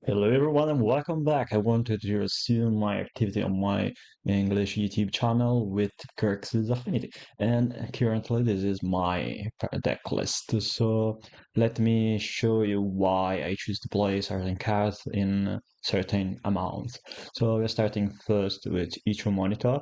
Hello everyone and welcome back. I wanted to resume my activity on my English YouTube channel with Grixis Affinity, and currently this is my deck list. So let me show you why I choose to play certain cards in certain amounts. So we're starting first with Utrom Monitor.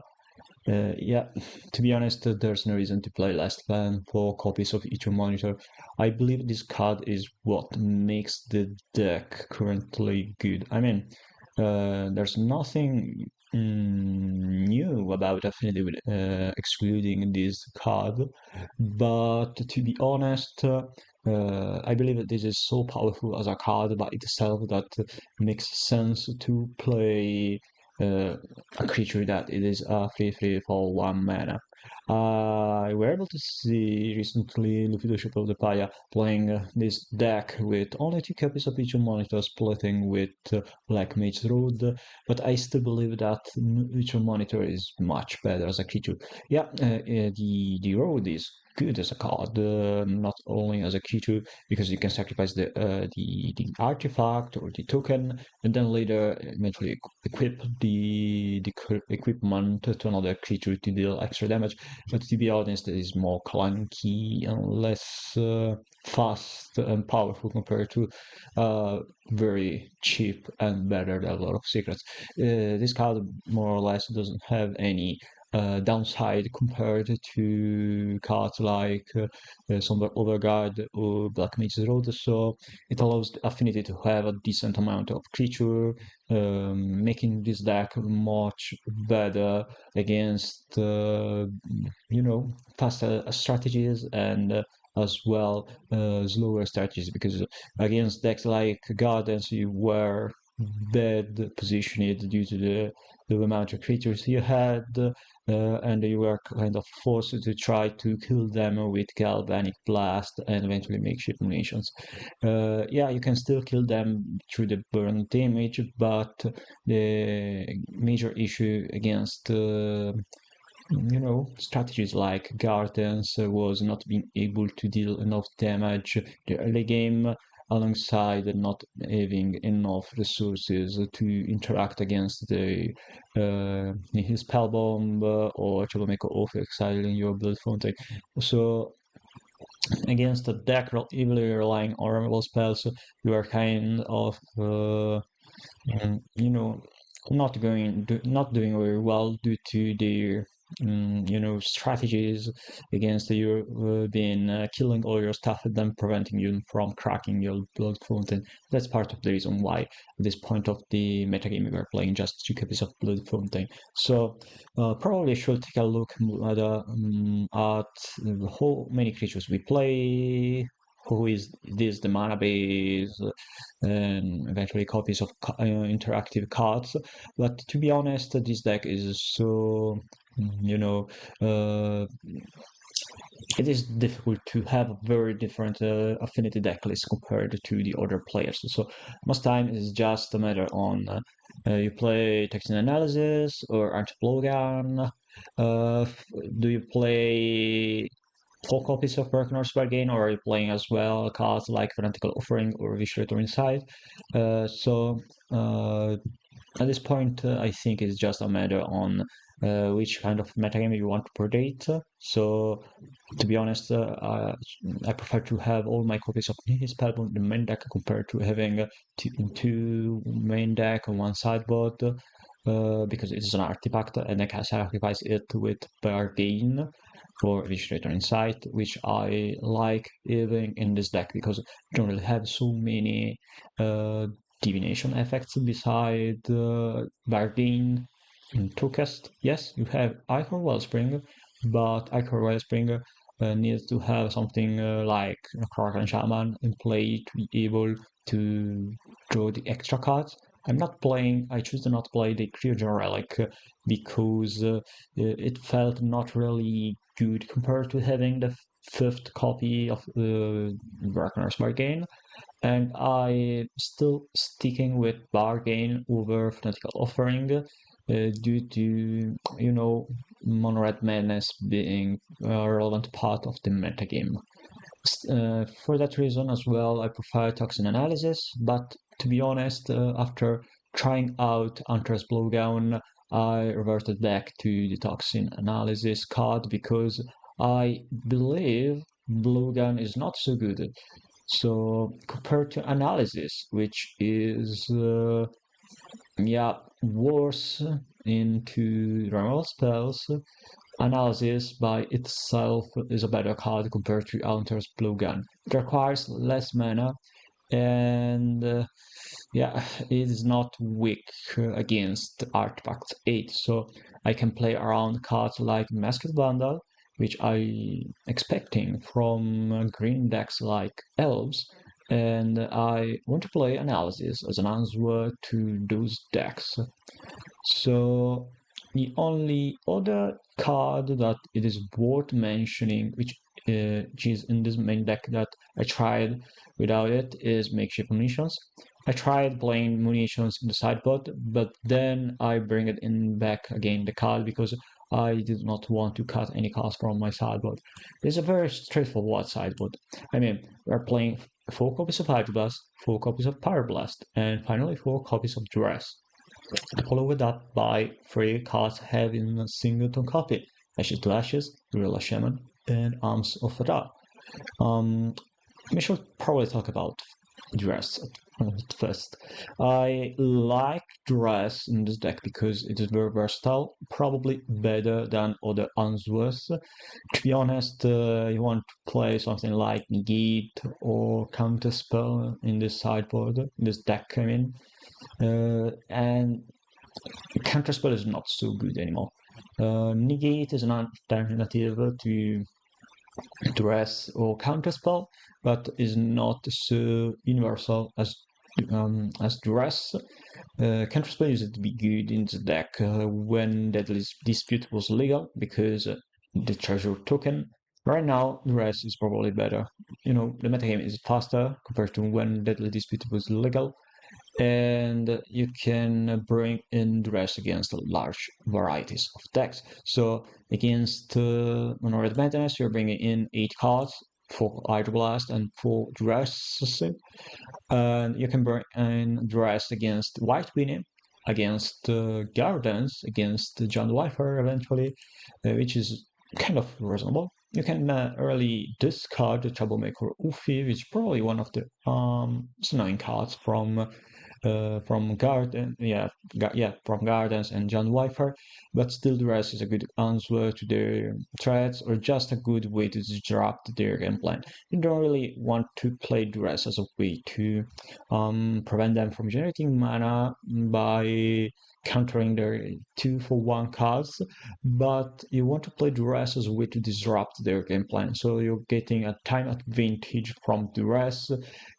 Yeah, to be honest, there's no reason to play less than 4 copies of each monitor. I believe this card is what makes the deck currently good. I mean, there's nothing new about Affinity with, excluding this card, but to be honest, I believe that this is so powerful as a card by itself that makes sense to play a creature that it is a 3/3 for 1 mana. I were able to see recently Leadership of the Paya playing this deck with only 2 copies of each monitor, splitting with Black Mage Road, but I still believe that each monitor is much better as a creature. Yeah, the Road is good as a card, not only as a creature because you can sacrifice the artifact or the token, and then later eventually equip the equipment to another creature to deal extra damage. But to be honest, it is more clunky and less fast and powerful compared to very cheap and better than a lot of secrets. This card more or less doesn't have any downside compared to cards like Somber Overguard or Black Mage's Road, so it allows the Affinity to have a decent amount of creature, making this deck much better against, faster strategies and as well slower strategies, because against decks like Gardens you were bad positioned due to the amount of creatures you had, and you were kind of forced to try to kill them with Galvanic Blast and eventually makeshift munitions. Yeah, you can still kill them through the burn damage, but the major issue against strategies like Gardens was not being able to deal enough damage the early game, alongside not having enough resources to interact against the his Spellbomb or Troublemaker of exiling your Blood Fountain. So against a deck heavily relying on removal spells, you are kind of you know not doing very well due to their strategies against you, being killing all your stuff and then preventing you from cracking your blood fountain. That's part of the reason why at this point of the metagame we are playing just 2 copies of blood fountain. So probably should take a look at how many creatures we play, who is this the mana base, and eventually copies of interactive cards. But to be honest, this deck is so, you know, uh, it is difficult to have a very different affinity deck list compared to the other players. So most time is just a matter on you play text and analysis or anti-blogan. Uh, do you play 4 copies of Berkner's Bargain, or are you playing as well cards like Fanatical Offering or Visual Inside? So at this point, I think it's just a matter on which kind of metagame you want to predict. So, to be honest, I prefer to have all my copies of Spellbound in the main deck compared to having two main deck on one sideboard, because it's an artifact and I can sacrifice it with Bargain for Visual Insight, which I like even in this deck because you don't really have so many divination effects beside Bardine and Toolcast. Yes, you have Ichor Wellspring, but Ichor Wellspring needs to have something like a Kraken Shaman in play to be able to draw the extra cards. I choose to not play the Creature Relic because it felt not really good compared to having the fifth copy of Wagner's Bargain, and I still sticking with Bargain over Fanatical Offering due to Mono Red Madness being a relevant part of the metagame. For that reason as well, I prefer Toxin Analysis, but to be honest, after trying out Hunter's Blowdown, I reverted back to the Toxin Analysis card because I believe Blowdown is not so good. So compared to Analysis, which is yeah worse into normal spells, Analysis by itself is a better card compared to Hunter's Blowgun. It requires less mana and yeah, it is not weak against Artifact 8, so I can play around cards like Masked Bundle, which I expecting from green decks like Elves, and I want to play Analysis as an answer to those decks. So the only other card that it is worth mentioning, which is in this main deck that I tried without it, is Makeshift Munitions. I tried playing Munitions in the sideboard, but then I bring it in back again the card because I did not want to cut any cards from my sideboard. It's a very straightforward sideboard. I mean, we're playing 4 copies of Hydroblast, 4 copies of Pyroblast, and finally 4 copies of Duress. Followed up by 3 cards having a singleton copy: Ashes to Ashes, Gorilla Shaman, and Arms of Ra. We should probably talk about Dress at first. I like Dress in this deck because it is very versatile, probably better than other answers. To be honest, you want to play something like Negate or Counterspell in this sideboard, in this deck, I mean. And Counterspell is not so good anymore. Negate is an alternative to Duress or Counterspell, but is not so universal as Duress. Counterspell used to be good in the deck when Deadly Dispute was legal because the treasure token. Right now, Duress is probably better. You know, the metagame is faster compared to when Deadly Dispute was legal, and you can bring in Duress against large varieties of decks. So against Mono-Red Madness, you're bringing in 8 cards, 4 Hydroblast and 4 Duress. And you can bring in Duress against White Winnie, against Gardens, against John Wifer eventually, which is kind of reasonable. You can early discard the Troublemaker Ufi, which is probably one of the annoying cards from Garden, from Gardens and John Wifer, but still the rest is a good answer to their threats or just a good way to disrupt their game plan. You don't really want to play Duress as a way to prevent them from generating mana by countering their 2-for-1 cards, but you want to play Duress as a way to disrupt their game plan. So you're getting a time advantage from Duress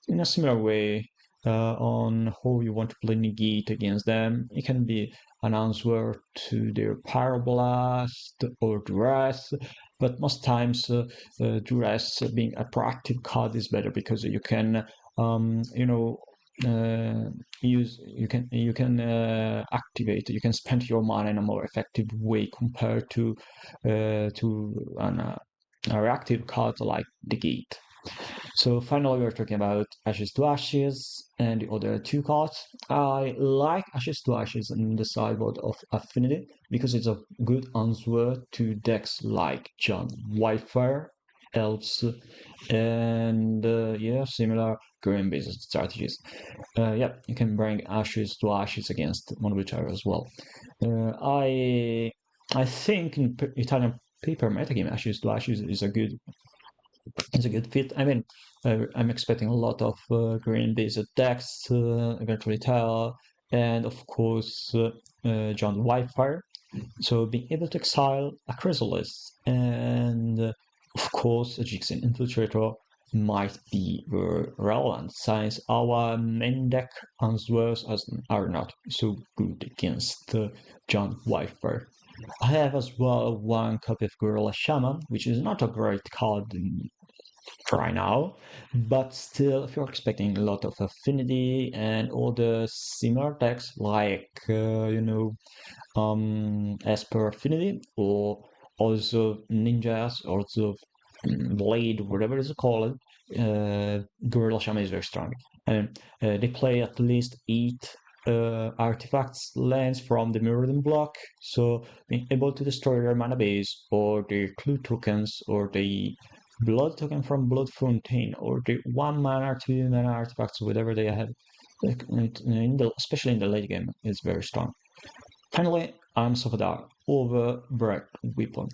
in a similar way on how you want to play Negate against them. It can be an answer to their Pyroblast or Duress, but most times Duress being a proactive card is better because you can, activate, you can spend your mana in a more effective way compared to a reactive card like the Gate. So finally, we're talking about Ashes to Ashes and the other 2 cards. I like Ashes to Ashes in the sideboard of Affinity because it's a good answer to decks like John Wildfire, Elves, and similar green-based strategies. You can bring Ashes to Ashes against Mono-Blue as well. I think in Italian paper metagame, Ashes to Ashes is a good fit. I mean, I'm expecting a lot of green-based decks, eventually Terror, and of course John Wildfire. So being able to exile a Chrysalis and of course a Grixis Infiltrator might be relevant since our main deck answers are not so good against John Wildfire. I have as well 1 copy of Gorilla Shaman, which is not a great card right now, but still, if you're expecting a lot of Affinity and other similar decks like Esper Affinity or also Ninjas, also Blade, whatever it's called, Gorilla Shaman is very strong. and they play at least 8 artifacts lands from the mirrored block, so being able to destroy their mana base, or their clue tokens, or the blood token from Blood Fountain, or the 1 mana or 2 mana artifacts, whatever they have, especially in the late game, is very strong. Finally, Arms of Adar over Breath Weapon.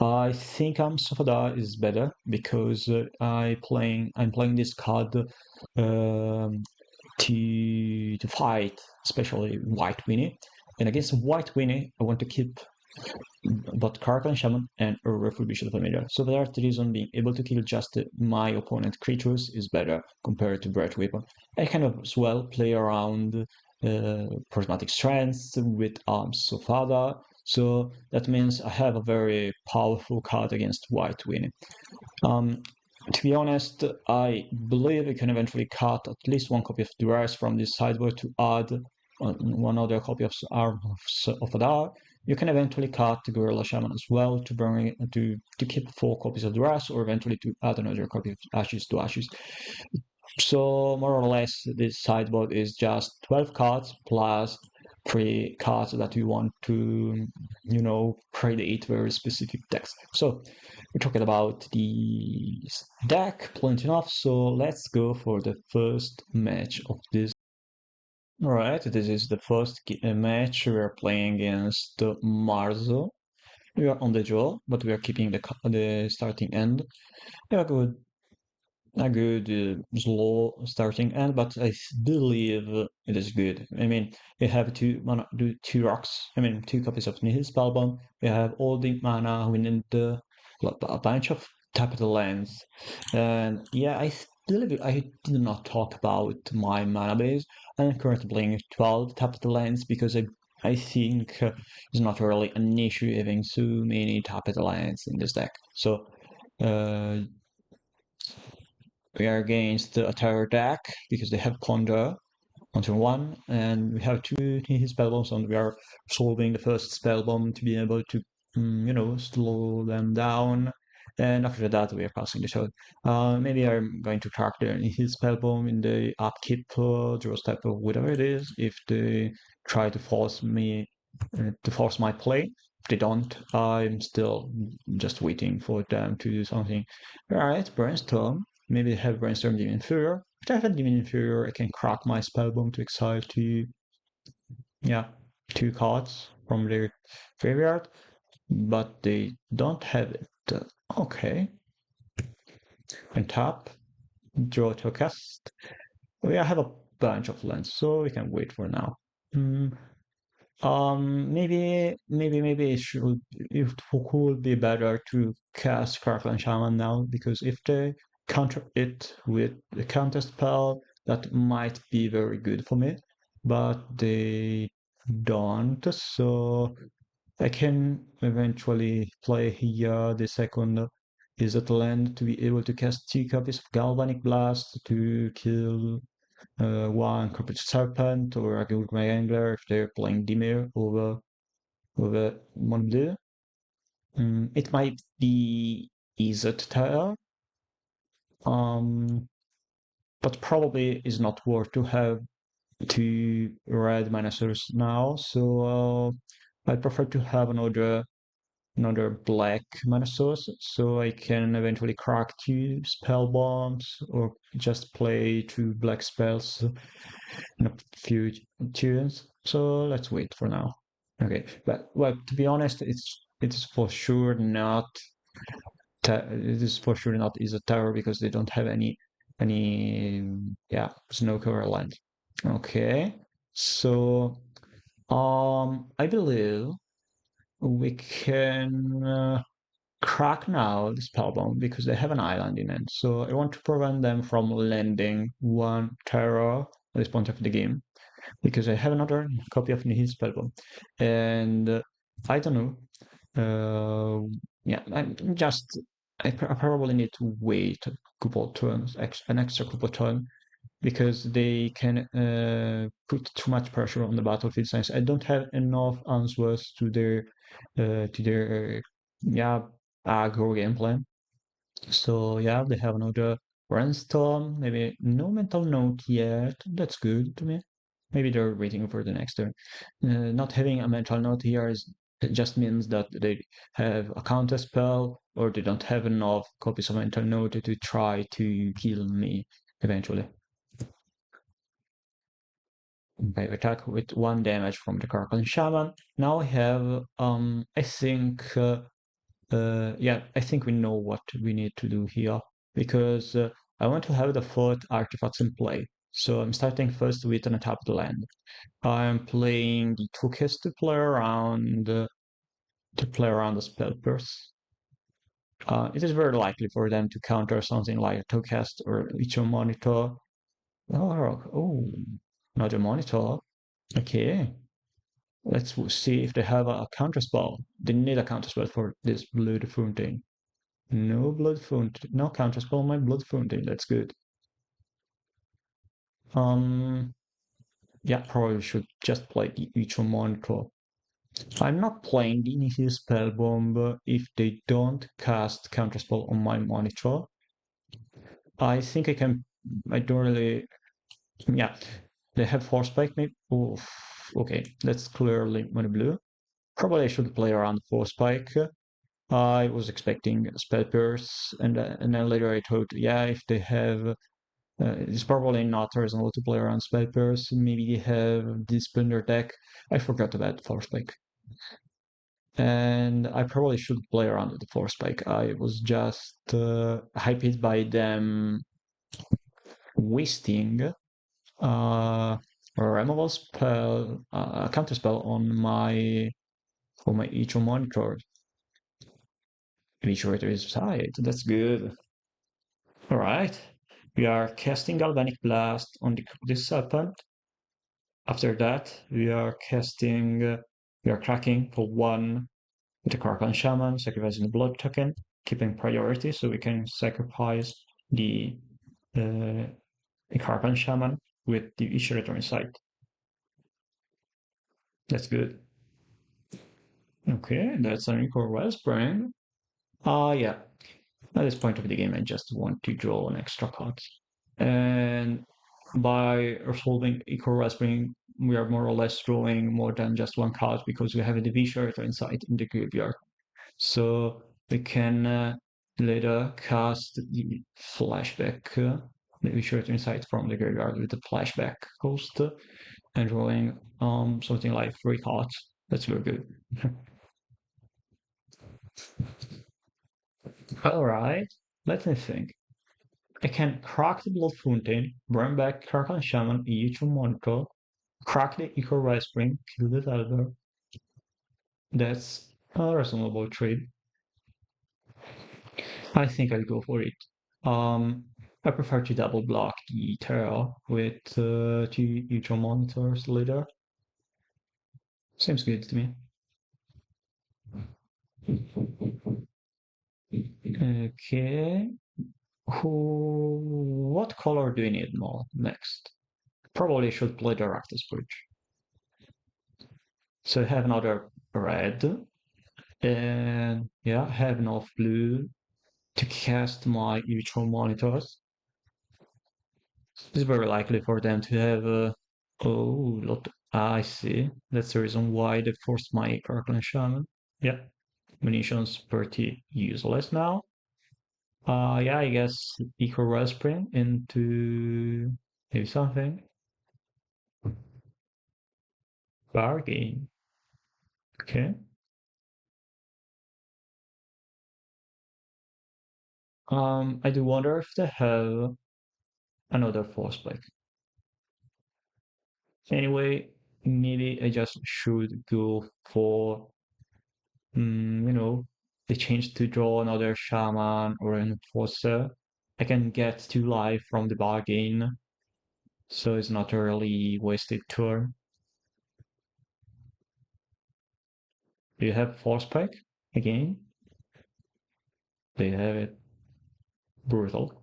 I think Arms of Adar is better because I'm playing this card to fight, especially White Winnie. And against White Winnie, I want to keep both Caracal Shaman and a Refurbished Familiar. So for that reason, being able to kill just my opponent creatures is better compared to Breath Weapon. I can as well play around Prismatic Strengths with Arms of Ada, so that means I have a very powerful card against White Winnie. To be honest, I believe we can eventually cut at least 1 copy of Duress from this sideboard to add 1 other copy of Arms of Adar. You can eventually cut the Gorilla Shaman as well to bring to keep 4 copies of Duress, or eventually to add another copy of Ashes to Ashes. So more or less, this sideboard is just 12 cards plus 3 cards that you want to, create very specific decks. So we're talking about the deck plenty enough. So let's go for the first match of this. All right, this is the first match we are playing against Marzoh. We are on the draw, but we are keeping the starting end. We have a good slow starting end, but I believe it is good. I mean, we have two rocks. I mean, 2 copies of Nihil Spellbound. We have all the mana. We need a bunch of tapped lands, and yeah, I believe I did not talk about my mana base. I'm currently playing 12 tapped lands because I think it's not really an issue having so many tapped lands in this deck. So. Uh, we are against a terror deck because they have Ponder on turn 1, and we have 2 spell bombs, and we are solving the first spell bomb to be able to, slow them down. And after that, we are passing the turn. Maybe I'm going to track his spell bomb in the upkeep draw step or whatever it is if they try to force me to force my play. If they don't, I'm still just waiting for them to do something. Alright, Brainstorm. Maybe have Brainstorm Demon Inferior. If I have a Demon Inferior, I can crack my Spellbomb to exile yeah, 2 cards from their graveyard, but they don't have it. Okay. And tap, draw to a cast. We have a bunch of lands, so we can wait for now. Maybe it could be better to cast Caracal Shaman now, because if they counter it with the counter spell, that might be very good for me, but they don't, so I can eventually play here the second is at land to be able to cast 2 copies of Galvanic Blast to kill 1 Corporate Serpent or a Guild Angler if they're playing Dimir over one blue. It might be easy to tell, but probably is not worth to have 2 red mana source now. So I prefer to have another black mana source, so I can eventually crack 2 spell bombs or just play 2 black spells in a few turns. So let's wait for now. Okay, but well, to be honest, it's for sure not. It is for sure not is a tower because they don't have any snow cover land. Okay, so I believe we can crack now the spellbound because they have an island in it. So I want to prevent them from landing 1 terror at this point of the game because I have another copy of Nihil Spellbound. And I don't know. Yeah, I probably need to wait a couple turns, an extra couple turn, because they can put too much pressure on the battlefield since I don't have enough answers to their aggro game plan. So yeah, they have another Brainstorm, maybe no mental note yet. That's good to me. Maybe they're waiting for the next turn. Not having a mental note here it just means that they have a counter spell or they don't have enough copies of mental note to try to kill me eventually. Okay, attack with 1 damage from the Karkan Shaman. Now I have, I think, yeah, I think we know what we need to do here because I want to have the 4th artifacts in play. So I'm starting first with an untapped land. I'm playing the tokens to play around the spell burst. It is very likely for them to counter something like a Tokast or Utrom Monitor. Oh, not a Monitor. Okay, let's see if they have a counterspell. They need a counterspell for this Blood Fountain. No Blood Fountain, no counterspell on my Blood Fountain. That's good. Um, yeah, probably should just play the Utrom Monitor. I'm not playing the Initial Spellbomb if they don't cast counterspell on my monitor. I think I can. I don't really. Yeah, they have Force Spike. Maybe. Oof. Okay, that's clearly money blue. Probably I should play around Force Spike. I was expecting Spell Pierce, and then later I thought, yeah, if they have, it's probably not reasonable to play around Spell Pierce. Maybe they have this in their deck. I forgot about Force Spike. And I probably should play around with the Force Spike. I was just hyped by them wasting a removal spell, a counter spell on my Utrom Monitor. Which order is side. That's good. All right. We are casting Galvanic Blast on this serpent. After that, we are casting, we are cracking for 1 with the Karkan Shaman, sacrificing the blood token, keeping priority so we can sacrifice the Karkan Shaman with the each return site. That's good. Okay, that's an equal Wellspring. Yeah. At this point of the game, I just want to draw an extra card. And by resolving equal Wellspring, we are more or less drawing more than just 1 card because we have a division return site in the graveyard. So we can later cast the flashback, the short insight from the graveyard with the flashback cost and drawing something like 3 cards. That's very good. Alright, let me think. I can crack the Blood Fountain, bring back Karkan Shaman, Utrom Monitor, crack the Eco Spring, kill the Elder. That's a reasonable trade. I think I'll go for it. I prefer to double block the Terror with 2 Utrom Monitors later. Seems good to me. Okay. What color do you need more next? Probably should play the Rakdos Bridge. So I have another red. And yeah, I have enough blue to cast my Utrom Monitors. It's very likely for them to have oh, lot. I see. That's the reason why they forced my Kirkland Shaman. Yeah, munitions pretty useless now. Yeah, I guess Eco Wellspring into maybe something. Bargain. Okay. I do wonder if they have another force spike. Anyway, maybe I just should go for the change to draw another shaman or an enforcer. I can get 2 life from the bargain, so it's not a really wasted turn. Do you have force spike again? They have it. Brutal.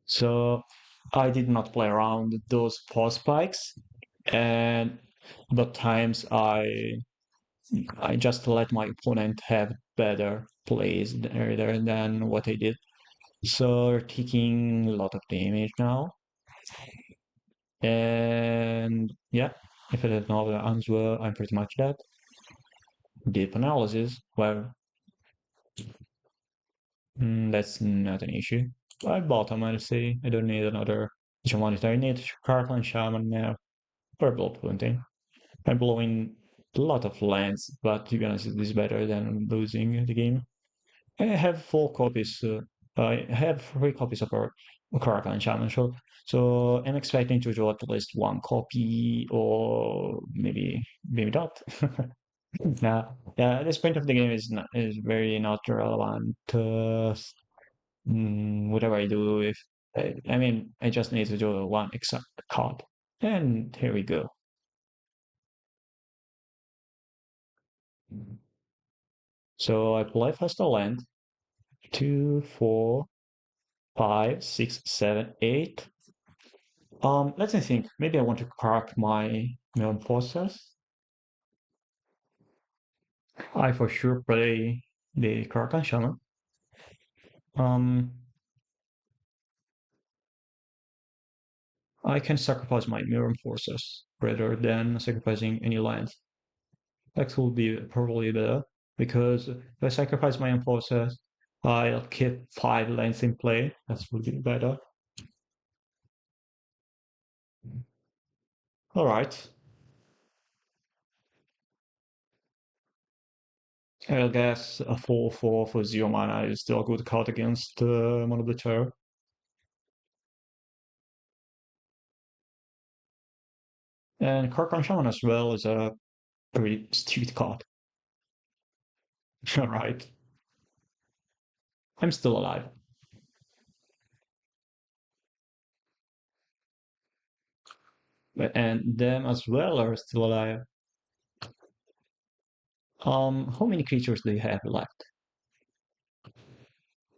So I did not play around with those force spikes, and but times I just let my opponent have better plays there than what I did. So you're taking a lot of damage now. And yeah, if it is not the answer, I'm pretty much dead. Deep analysis, well, that's not an issue. I bottom, I'll say. I don't need another Utrom Monitor. I need Cartland Shaman now for blood pointing. I'm blowing a lot of lands, but to be honest, it is better than losing the game. I have 4 copies. I have 3 copies of our Cartland Shaman, so I'm expecting to draw at least 1 copy, or maybe not. Now, yeah, this point of the game is very not relevant. Whatever I do, if I mean, I just need to do one exact card, and here we go. So I play first a land, 2, 4, 5, 6, 7, 8. Let me think. Maybe I want to crack my main process. I for sure play the Kraken Shaman. Um, I can sacrifice my mirror forces rather than sacrificing any lands. That will be probably better because if I sacrifice my own forces, I'll keep 5 lands in play. That will be better. All right. I guess a 4/4 for 0 mana is still a good card against Dimir Terror. And Kraken Shaman as well is a pretty stupid card. All right. I'm still alive. And them as well are still alive. How many creatures do you have left?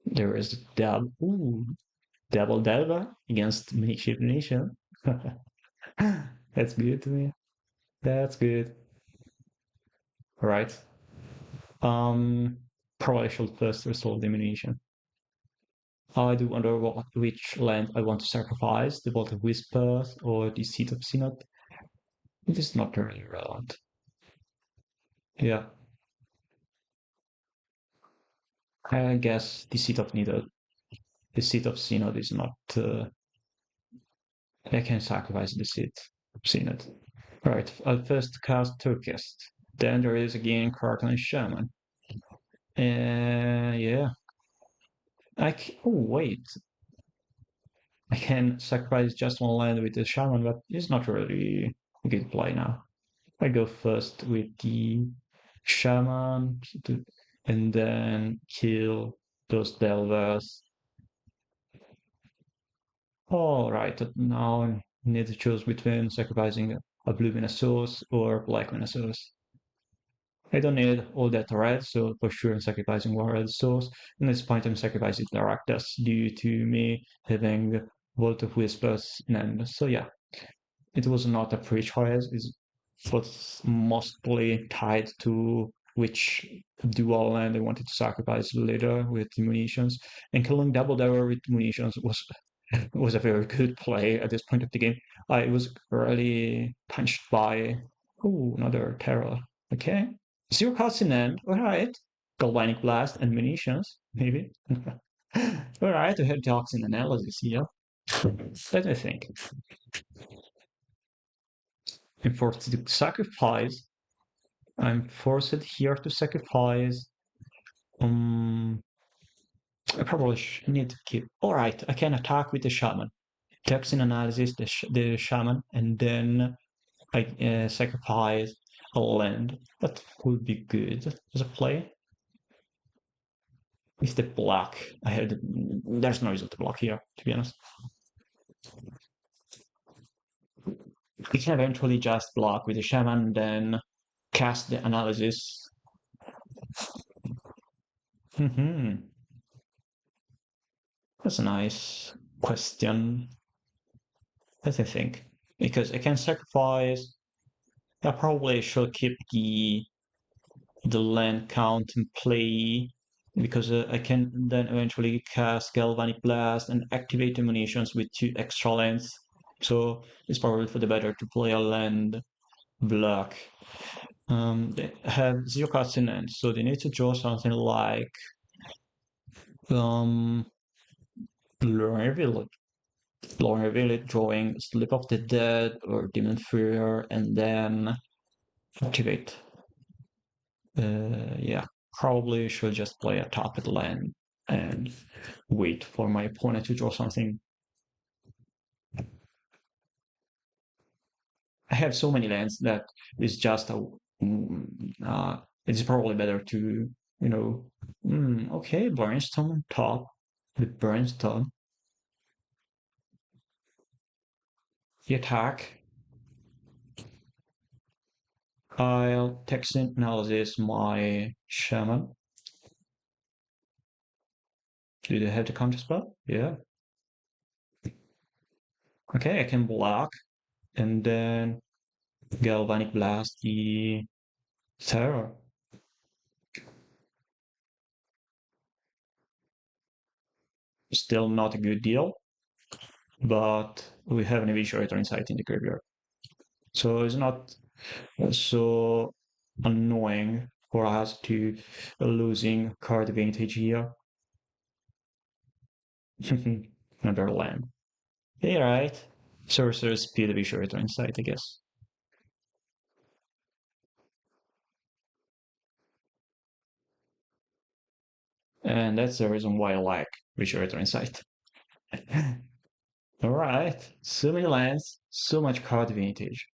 There is double Delver against Ship Nation. That's good to me. That's good. All right. Um, Probably should first resolve Domination. I do wonder which land I want to sacrifice, the Vault of Whispers or the Seat of Synod. It is not really relevant. Yeah, I guess the Seat of Needle, the Seat of Synod is not. I can sacrifice the Seat of Synod. Right, I'll first cast Turkist. Then there is again Kraken Shaman. Yeah. Oh, wait. I can sacrifice just 1 land with the Shaman, but it's not really a good play now. I go first with the Shaman and then kill those Delvers. Alright, now I need to choose between sacrificing a blue Venusaurus or black Venusaurus. I don't need all that red, so for sure I'm sacrificing one red source. And this point I'm sacrificing the Rakdos due to me having Vault of Whispers and so yeah. It was not a free choice, it was mostly tied to which dual land I wanted to sacrifice later with munitions. And killing double Devil with munitions was a very good play at this point of the game. I was really punched by another terror. Okay. Zero cards in end. Alright. Galvanic Blast and munitions, maybe. Alright, we have toxin analysis here. Let me think. I'm forced to sacrifice. I'm forced here to sacrifice. Um, I probably need to keep. Alright, I can attack with the shaman. Toxin analysis, the shaman, and then I sacrifice a land. That would be good as a play. With the block, there's no reason to block here, to be honest. You can eventually just block with the shaman, then cast the analysis. That's a nice question. Let me think. Because I can sacrifice. I probably should keep the the land count in play because I can then eventually cast Galvanic Blast and activate the munitions with 2 extra lands. So it's probably for the better to play a land block. They have 0 cards in hand, so they need to draw something like um, Blurry Village. Blurry Village drawing Slip of the Dead or Demon Fear and then activate. Yeah, probably should just play a tapped land and wait for my opponent to draw something. I have so many lands that it's just a. It's probably better to, you know, okay, Brainstorm on top with Brainstorm. The attack. I'll text analysis my shaman. Do they have the counter spell? Yeah. Okay, I can block and then Galvanic Blast the Terror. Still not a good deal, but we have an Eviscerator Insight in the graveyard. So it's not so annoying for us to losing card advantage here. Another land. Yeah, right. Sorcerer's Speed Eviscerator Insight, I guess. And that's the reason why I like Eviscerator Insight. Alright, so many lands, so much card advantage.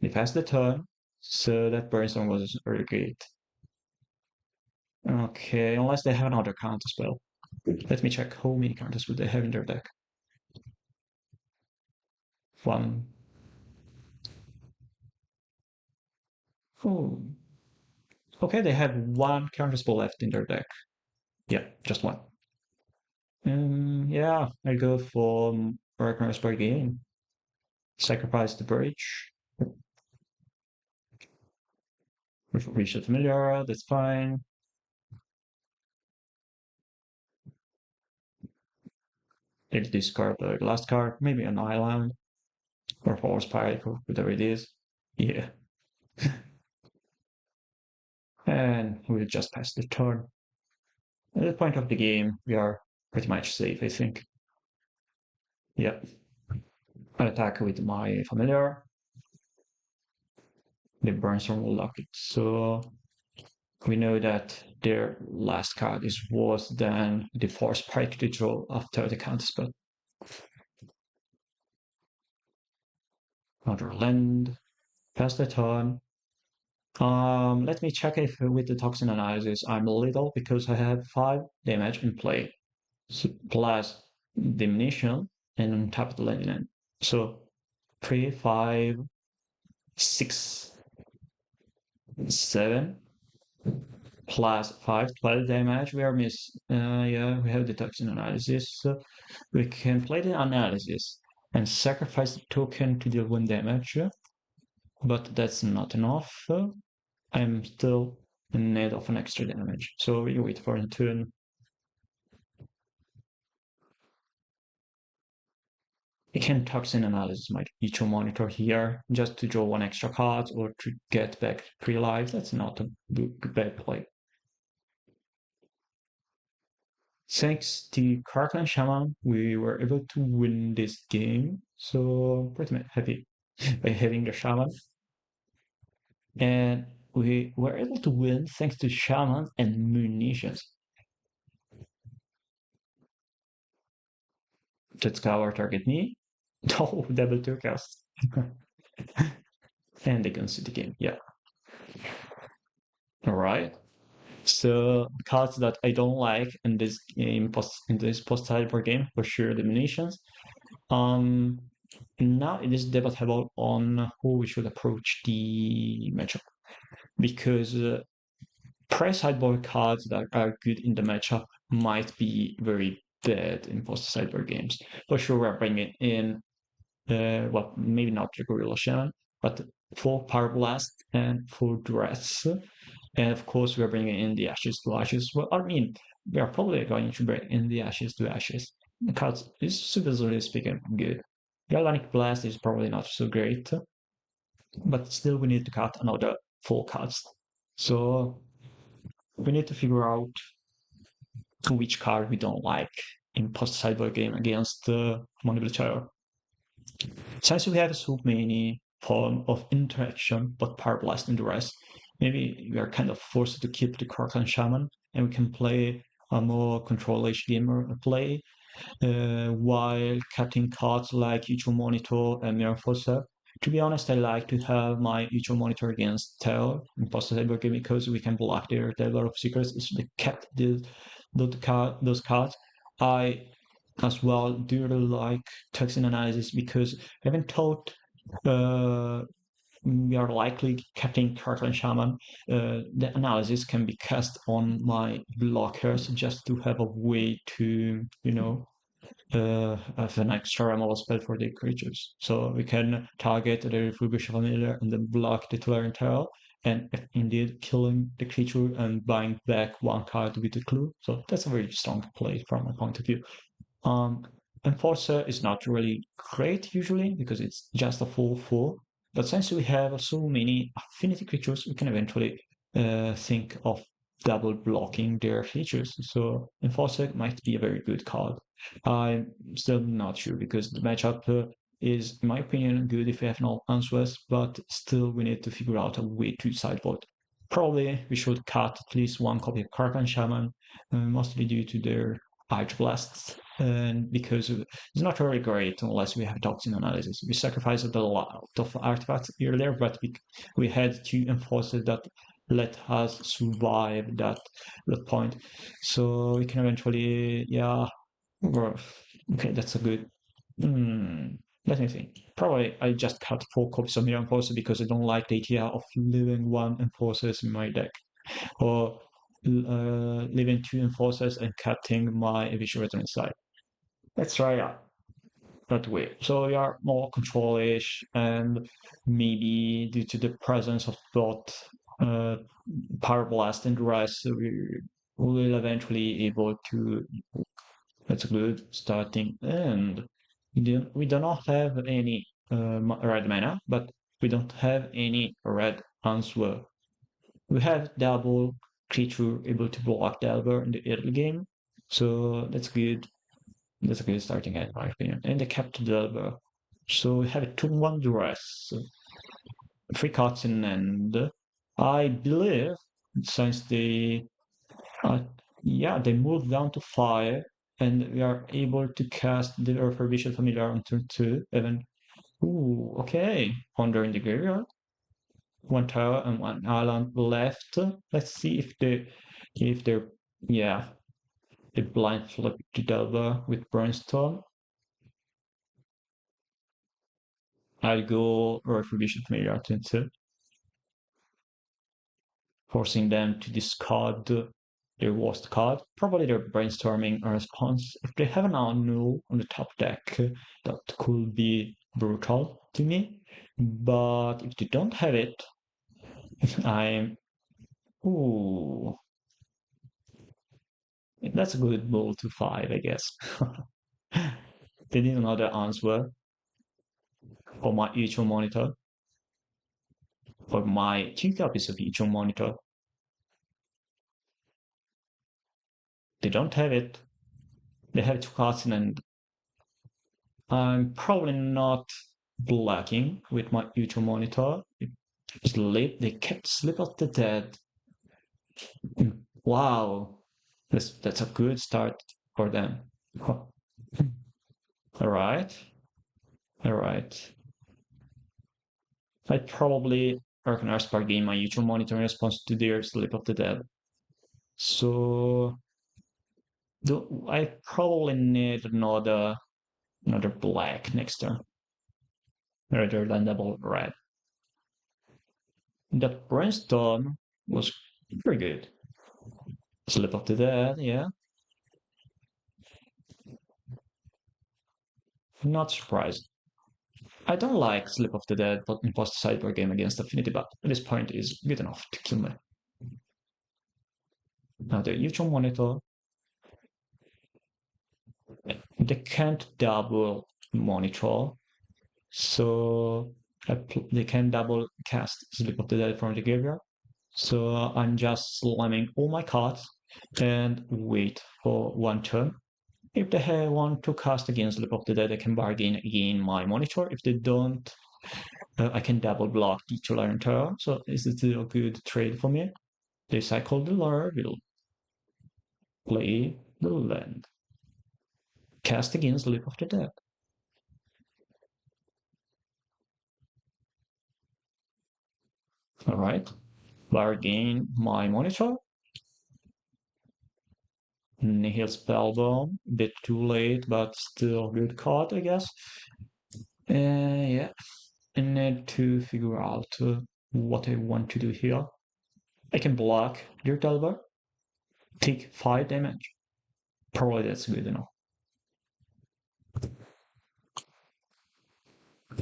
They passed the turn, so that Brainstorm was really great. Okay, unless they have another counter spell. Let me check how many counters would they have in their deck. One. Oh. Okay, they have 1 counter spell left in their deck. Yeah, just 1. Yeah, I go for Ragnar's Bargain. Sacrifice the bridge. Reach the familiar, that's fine. They'll discard the last card, maybe an island or force pike or whatever it is. Yeah. And we'll just pass the turn. At the point of the game, we are pretty much safe, I think. Yeah. I'll attack with my familiar. The brainstorm will lock it. So we know that their last card is worse than the force pike to draw after the counter spell. Another land. Pass the turn. Let me check if with the toxin analysis I'm little because I have 5 damage in play, so plus diminution and untapped land. So 3, 5, 6, 7 plus 5, 12 damage. We are yeah, we have the toxin analysis. So we can play the analysis and sacrifice the token to deal 1 damage, but that's not enough. I'm still in need of an extra damage. So we wait for a turn. I can toxin analysis my Utrom Monitor here just to draw 1 extra card or to get back 3 lives. That's not a bad play. Thanks to Karkland Shaman, we were able to win this game. So pretty much happy by having the Shaman. And we were able to win thanks to Shaman and munitions. That's our target me. Oh, double 2 cast. And they can see the game, yeah. Alright. So cards that I don't like in this game, in this post-cyber game, for sure, the munitions. Now it is debatable on how we should approach the matchup because pre-sideboard cards that are good in the matchup might be very bad in post-sideboard games. For sure, we're bringing in, well, maybe not the Gorilla Shaman, but for Power Blast and for Dress. And of course, we're bringing in the Ashes to Ashes. Well, I mean, we are probably going to bring in the Ashes to Ashes because it's supposedly speaking good. Galvanic Blast is probably not so great, but still we need to cut another 4 cards. So we need to figure out which card we don't like in post-sideboard game against Dimir Terror. Since we have so many form of interaction, but Power Blast and the rest, maybe we are kind of forced to keep the Kraken Shaman and we can play a more control-ish gamer play while cutting cards like Utrom Monitor and mehanske. To be honest, I like to have my Utrom Monitor against Terror in post-cyber game because we can block their Delver of Secrets. If they kept those cards, I as well do really like toxin analysis because even though we are likely cutting Kirkland Shaman, the analysis can be cast on my blockers just to have a way to, have an extra removal spell for the creatures. So we can target the Refurbished Familiar and then block the Tolarian Terror, and indeed killing the creature and buying back 1 card with the clue. So that's a very strong play from my point of view. Um, Enforcer is not really great usually because it's just a 4/4. But since we have so many affinity creatures, we can eventually think of double blocking their features. So Enforcer might be a very good card. I'm still not sure because the matchup is, in my opinion, good if we have no answers, but still we need to figure out a way to sideboard. Probably we should cut at least 1 copy of Karkan Shaman, mostly due to their Arch Blasts, and because it's not really great unless we have toxin analysis. We sacrificed a lot of artifacts earlier, but we had to enforce it that let us survive that point. So we can eventually, yeah, okay, that's a good. Let me think. Probably I just cut 4 copies of Mirror Enforcer because I don't like the idea of leaving 1 Enforcers in my deck, or leaving 2 Enforcers and cutting my Eviscerator inside. Let's try that way. So we are more control-ish, and maybe due to the presence of both uh, Power Blast and Rest, we will eventually able to. That's a good starting. And we do not have any red mana, but we don't have any red answer. We have double creature able to block Delver in the early game, so that's good. That's a good starting in my opinion. And they kept Delver. So we have a 2-1 dress, 3 cards in end. I believe since uh, they moved down to 5, and we are able to cast the Refurbished Familiar on turn 2. Even ooh, okay. Ponder in the graveyard. 1 tower and 1 island left. Let's see if they're yeah, they blind flip to Delver with Brainstorm. I'll go Retribution Familiar turn 2, forcing them to discard their worst card. Probably they're brainstorming a response. If they have an unknown on the top deck, that could be brutal to me. But if they don't have it, I'm ooh, that's a good move to 5, I guess. They need another answer for my Utrom Monitor, for my 2 copies of Utrom Monitor. They don't have it. They have 2 cards and I'm probably not blocking with my Utrom Monitor. They kept Slip of the Dead. Wow. That's a good start for them. Alright. Alright. I probably recognize per game my Utrom Monitor in response to their Slip of the Dead. So I probably need another black next turn rather than double red. That brainstorm was pretty good. Slip of the Dead, yeah. Not surprised. I don't like Slip of the Dead, but imposter sideboard game against Affinity, but at this point is good enough to kill me. Now the Utrom Monitor, they can't double monitor, so they can double cast Slip of the Dead from the graveyard. So I'm just slamming all my cards and wait for one turn. If they want to cast against Slip of the Dead, I can bargain again my monitor. If they don't, I can double block titular and terror. So this is a good trade for me. The cycle dealer will play the land. Cast against Slip of the Dead. Alright. Bargain my monitor. Nihil Spellbomb. Bit too late, but still good card, I guess. Yeah. I need to figure out what I want to do here. I can block your Delver. Take 5 damage. Probably that's good enough.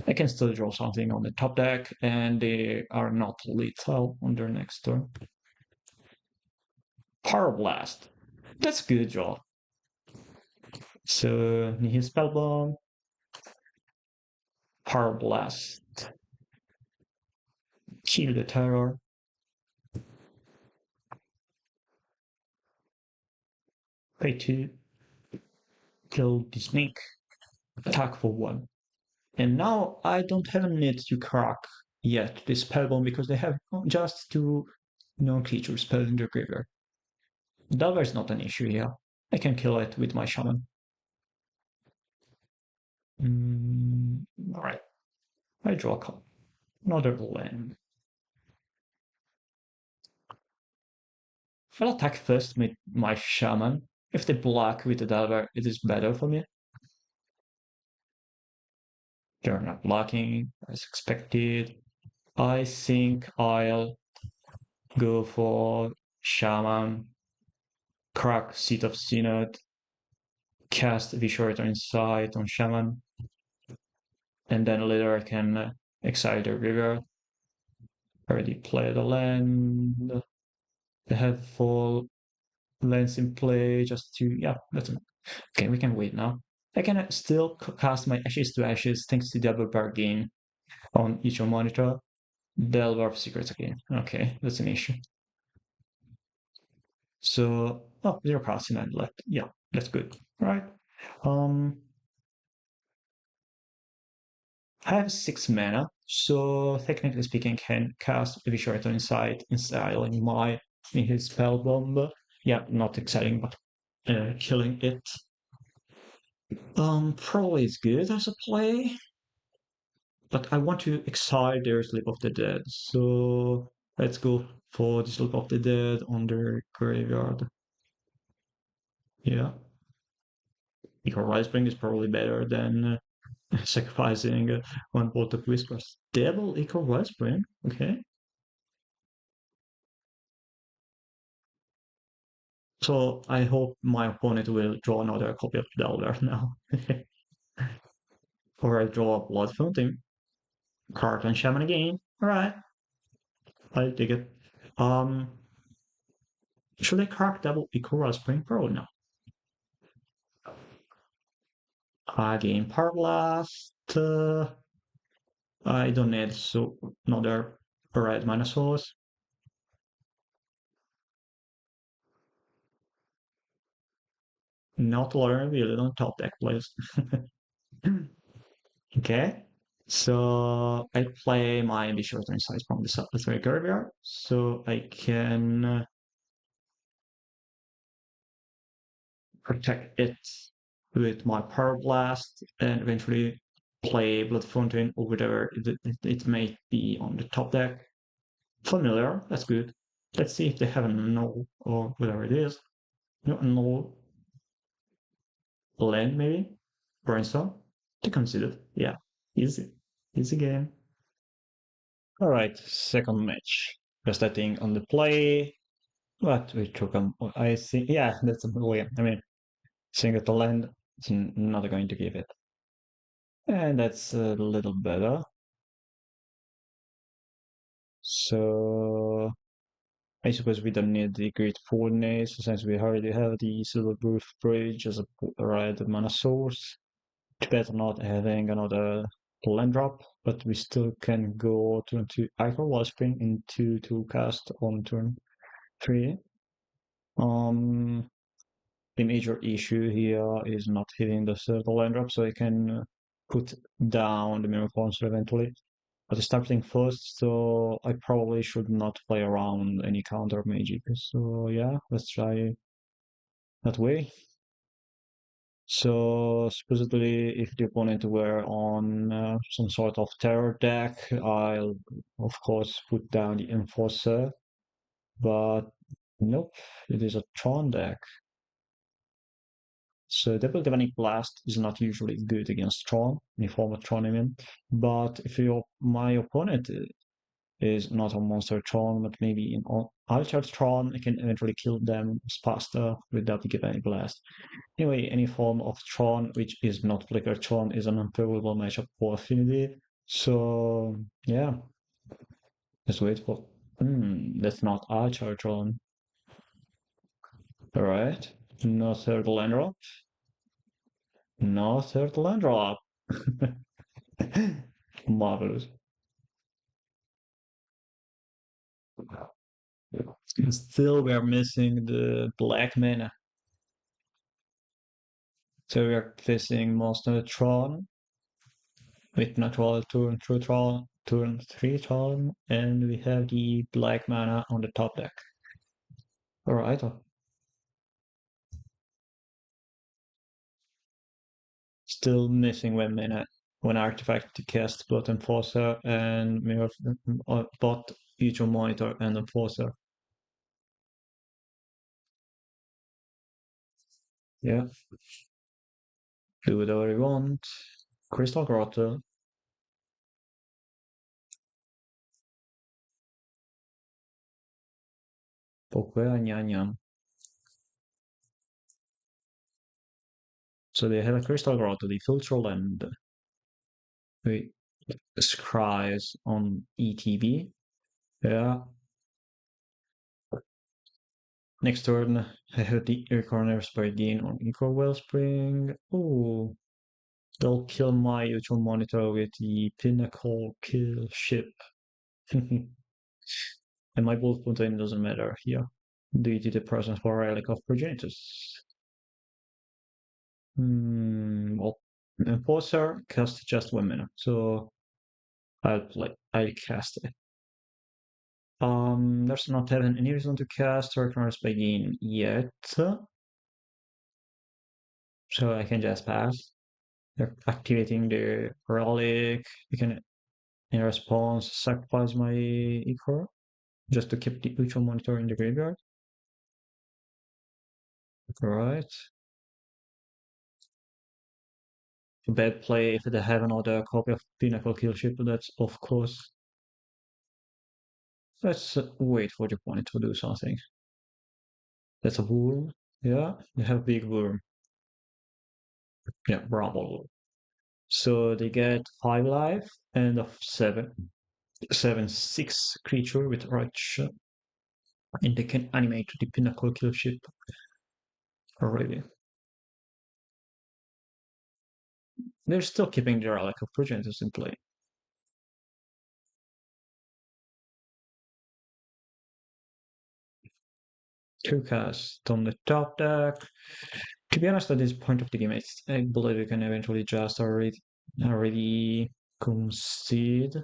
I can still draw something on the top deck, and they are not lethal on their next turn. Power Blast. That's a good draw. So, Nihil Spellbomb. Power Blast. Kill the Terror. Pay 2. Kill the Snake. Attack for 1. And now I don't have a need to crack yet this Spellbomb because they have just 2 non-creature spells in their graveyard. Delver is not an issue here. I can kill it with my Shaman. Alright. I draw a card. Another land. I'll attack first with my Shaman. If they block with the Delver, it is better for me. They're not blocking as expected. I think I'll go for Shaman, crack Seat of Synod, cast Visual Insight on Shaman, and then later I can exile the river. Already played a land. They have full lands in play just to, yeah, that's okay. We can wait now. I can still cast my Ashes to Ashes thanks to double bargain on Utrom Monitor. Delve of Secrets again. Okay, that's an issue. So, oh, 0 cards in hand left. Yeah, that's good. All right. I have 6 mana, so technically speaking, can cast Visual Insight in my in his spell bomb. Yeah, not exiling, but killing it. Probably is good as a play, but I want to exile their Sleep of the Dead. So let's go for the Sleep of the Dead on their graveyard. Yeah, Eco Rise-Bring is probably better than sacrificing 1 Bolt of Whispers. Double Eco Rise-Bring, okay. So I hope my opponent will draw another copy of Delver now. Or I draw a Blood Fountain. Card and Shaman again. Alright. I dig it. Should I crack double Ikora Spring Pearl? No. Again, Power Blast. I don't need so another red mana source. Not learn really on top deck, please. Okay. So I play my Visual Insight from the graveyard, so I can protect it with my Power Blast and eventually play Blood Fountain or whatever it may be on the top deck. Familiar, that's good. Let's see if they have a null or whatever it is. No, null land maybe? Brainstorm? To consider. Yeah, easy. Easy game. Alright, second match. Just that thing on the play. But we took them. I think, yeah, that's a way. I mean, seeing that the land is not going to give it. And that's a little better. So I suppose we don't need the Great Furnace since we already have the Silverproof Bridge as a red mana source. It's better not having another land drop, but we still can go turn to Ichor Wellspring into to cast on turn 3. Um, the major issue here is not hitting the third land drop, so I can put down the Miracle Monster eventually. But starting first, so I probably should not play around any counter magic. So yeah, let's try that way. So supposedly, if the opponent were on some sort of terror deck, I'll of course put down the Enforcer. But nope, it is a Tron deck. So Double Galvanic Blast is not usually good against Tron, any form of Tron I mean. But if my opponent is not a monster Tron, but maybe an altered Tron, I can eventually kill them faster without the Galvanic Blast. Anyway, any form of Tron which is not Flicker Tron is an unfavorable matchup for Affinity. So yeah, let's wait for. That's not Archer Tron. Alright. No third land drop. No third land drop. Marvelous. Still, we are missing the black mana. So we are facing Monster Tron with natural turn 2 Tron, turn 3 Tron, and we have the black mana on the top deck. Alright. Still missing one mana, one artifact to cast both Enforcer and Mirror, both Utrom Monitor and Enforcer. Yeah, do whatever you want. Crystal Grotto. Paupea-nyan-nyan. So they have a Crystal Grotto, the Filter Land with Scries on ETB. Yeah. Next turn, I have the Air Corners by Dean on Eco Wellspring. Oh, they'll kill my Utrom Monitor with the Pinnacle Kill Ship. And my Wolf Fontaine doesn't matter here due to the presence for Relic of Progenitus. Well, Enforcer costs just 1 minute, so I'll cast it. There's not having any reason to cast Recognize by Gain yet, so I can just pass. They're activating the relic. You can, in response, sacrifice my Ecor just to keep the Utrom Monitor in the graveyard. Right. Bad play if they have another copy of Pinnacle Killship, that's of course. Let's wait for the opponent to do something. That's a worm. Yeah, they have big worm. Yeah, bravo. So they get 5 life and a 7/6 creature with Reach. And they can animate the Pinnacle Killship already. They're still keeping the Relic of Progenitus in play. Two casts on the top deck. To be honest, at this point of the game, I believe we can eventually just already concede.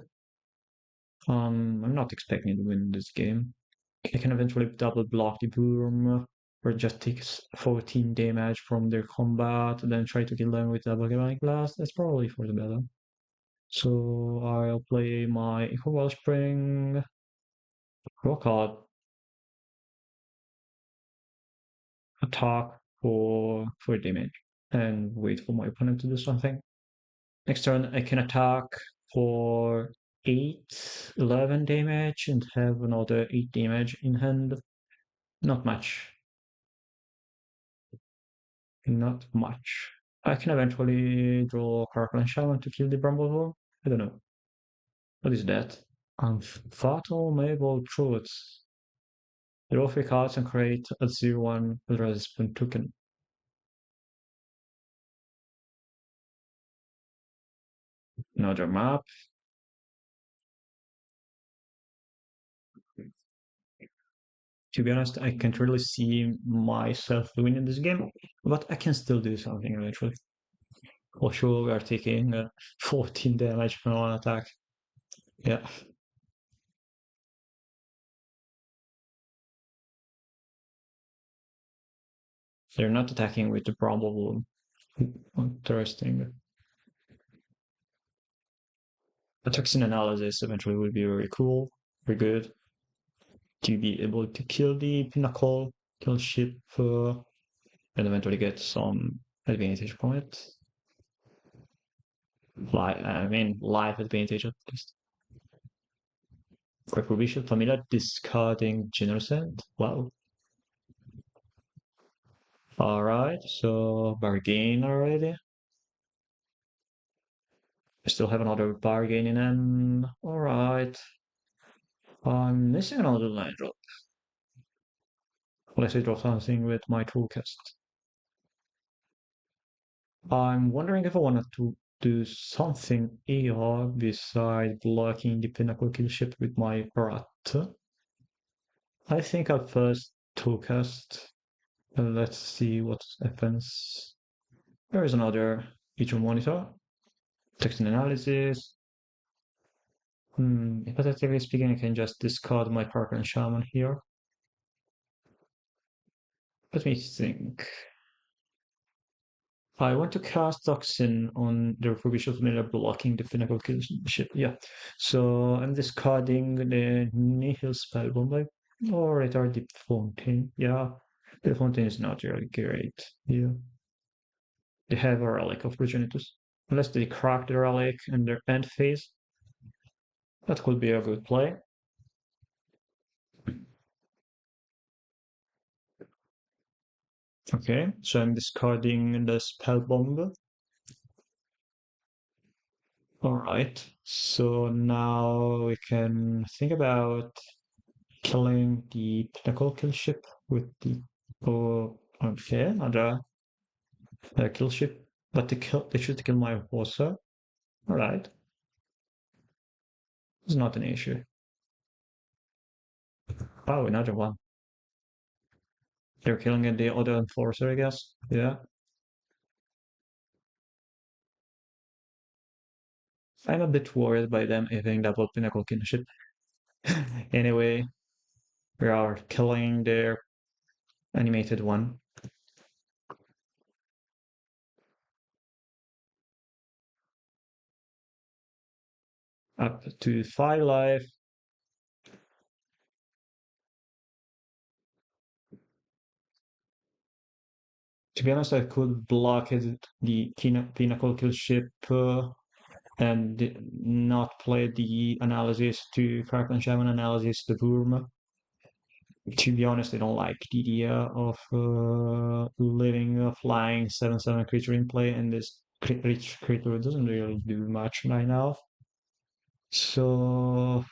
I'm not expecting to win this game. I can eventually double block the Boom, or just take 14 damage from their combat, then try to kill them with double galvanic blast. That's probably for the better. So I'll play my Echo Wellspring, rock hard, attack for damage, and wait for my opponent to do something. Next turn, I can attack for 8, 11 damage and have another 8 damage in hand. Not much. Not much. I can eventually draw Caracal Shaman to kill the Brumblebore. I don't know. What is that? Fatal Mabel Truths. Draw 3 cards and create a 0-1 with resistant token. Another map. To be honest, I can't really see myself winning this game, but I can still do something eventually. For sure, we are taking 14 damage from one attack. Yeah, they're not attacking with the Brumblebore. Interesting. A toxin analysis eventually will be very cool, very good to be able to kill the pinnacle, kill ship, and eventually get some advantage from it. I mean, life advantage at least. Reprovision familiar discarding Generosent. Wow. Alright, so bargain already. I still have another bargain in M. Alright. I'm missing another land drop. Unless I draw something with my toolcast. I'm wondering if I wanted to do something here beside blocking the pinnacle kill ship with my rat. I think I'll first toolcast. Let's see what happens. There is another Utrom Monitor. Text and analysis. Hypothetically speaking, I can just discard my Parker and Shaman here. Let me think. I want to cast Toxin on the Refurbished Familiar blocking the Pinnacle Kill ship. Yeah. So I'm discarding the Nihil Spellbomb. Or retard the Fontaine. Yeah. The Fontaine is not really great. Yeah. They have a relic of Progenitus. Unless they crack the relic in their end phase. That could be a good play. Okay, so I'm discarding the spell bomb. All right, so now we can think about killing the pinnacle kill ship with the okay, another kill ship, but they should kill my horser. All right, it's not an issue. Oh, another one. They're killing the other enforcer, I guess. Yeah, I'm a bit worried by them having double pinnacle kill ship. Anyway, we are killing their animated one. Up to 5 life. To be honest, I could block the Pinnacle kill ship and not play the analysis to Crackling Shaman analysis to Burma. To be honest, I don't like the idea of living a flying 7/7 creature in play, and this rich creature doesn't really do much right now. So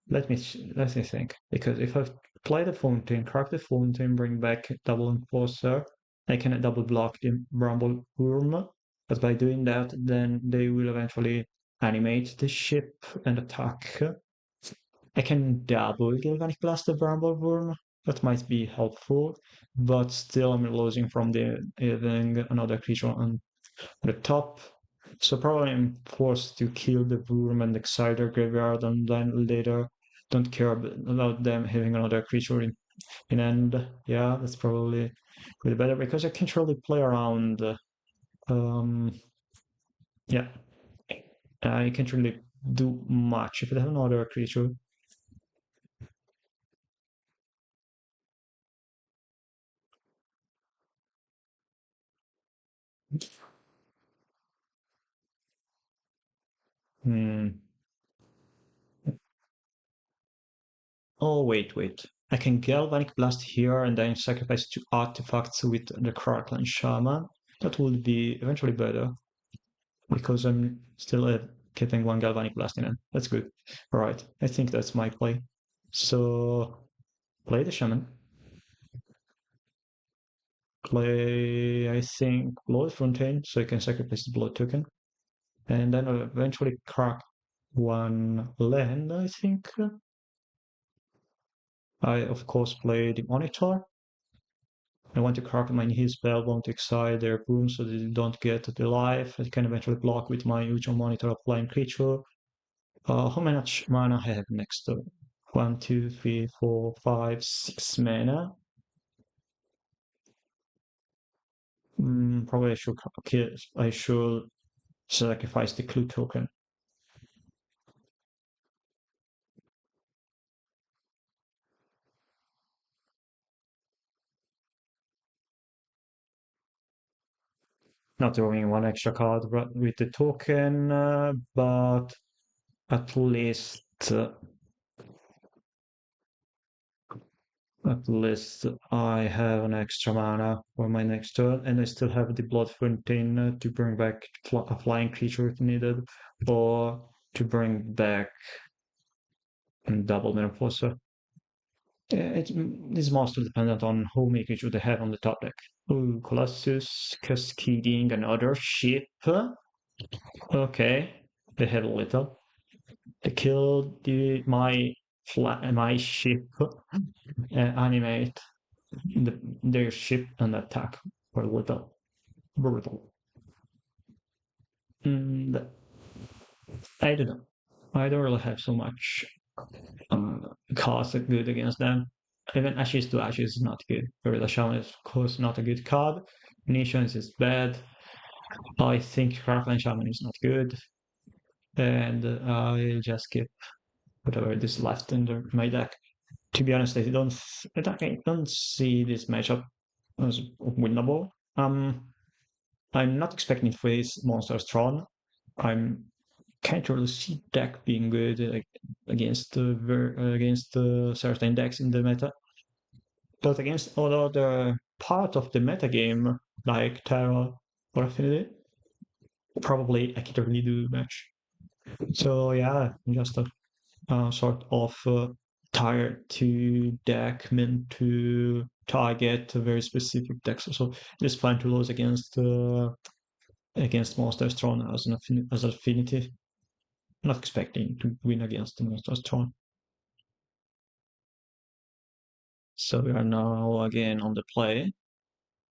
let me think. Because if I play the Fountain, crack the Fountain, bring back double Enforcer, I can double block the Bramble Worm. But by doing that, then they will eventually animate the ship and attack. I can double Galvanic Blast the Bramble Worm. That might be helpful, but still I'm losing from the having another creature on the top. So probably I'm forced to kill the Worm and exile their graveyard and then later don't care about them having another creature in end. Yeah, that's probably really better because I can't really play around. Um, yeah, I can't really do much if I have another creature. Hmm. Oh, wait. I can Galvanic Blast here and then sacrifice 2 artifacts with the Crackling Shaman. that would be eventually better because I'm still getting one Galvanic Blast in. That's good. All right, I think that's my play. So play the Shaman. Play, I think, Blood Fontaine, so you can sacrifice the Blood token. And then I'll eventually crack one land, I think. I, of course, play the Monitor. I want to crack my Inhib spell, want to exile their boom so they don't get the life. I can eventually block with my Utrom Monitor applying creature. How much mana I have next? 1, 2, 3, 4, 5, 6 mana. Probably I should sacrifice the clue token. Not drawing one extra card with the token, but at least uh, at least I have an extra mana for my next turn, and I still have the Blood Fontaine to bring back a flying creature if needed, or to bring back a double Metamorphosa. It is mostly dependent on how many creatures they have on the top deck. Ooh, Colossus, Cascading, another ship. Okay, they have a little. They killed my ship, animate their ship and attack for a little. Brutal. And I don't know. I don't really have so much cards that good against them. Even Ashes to Ashes is not good. Gorilla Shaman is, of course, not a good card. Nations is bad. I think Crackling Shaman is not good. And I'll just skip whatever is left in my deck. To be honest, I don't see this matchup as winnable. I'm not expecting to face Monsters Tron. I'm can't really see deck being good against certain decks in the meta, but against all other part of the meta game like Terror or Affinity, probably I can really do much. So yeah, just a sort of tired to deck meant to target a very specific decks. So it is fun to lose against Monster Tron as affinity. Not expecting to win against the Monster Tron. So we are now again on the play.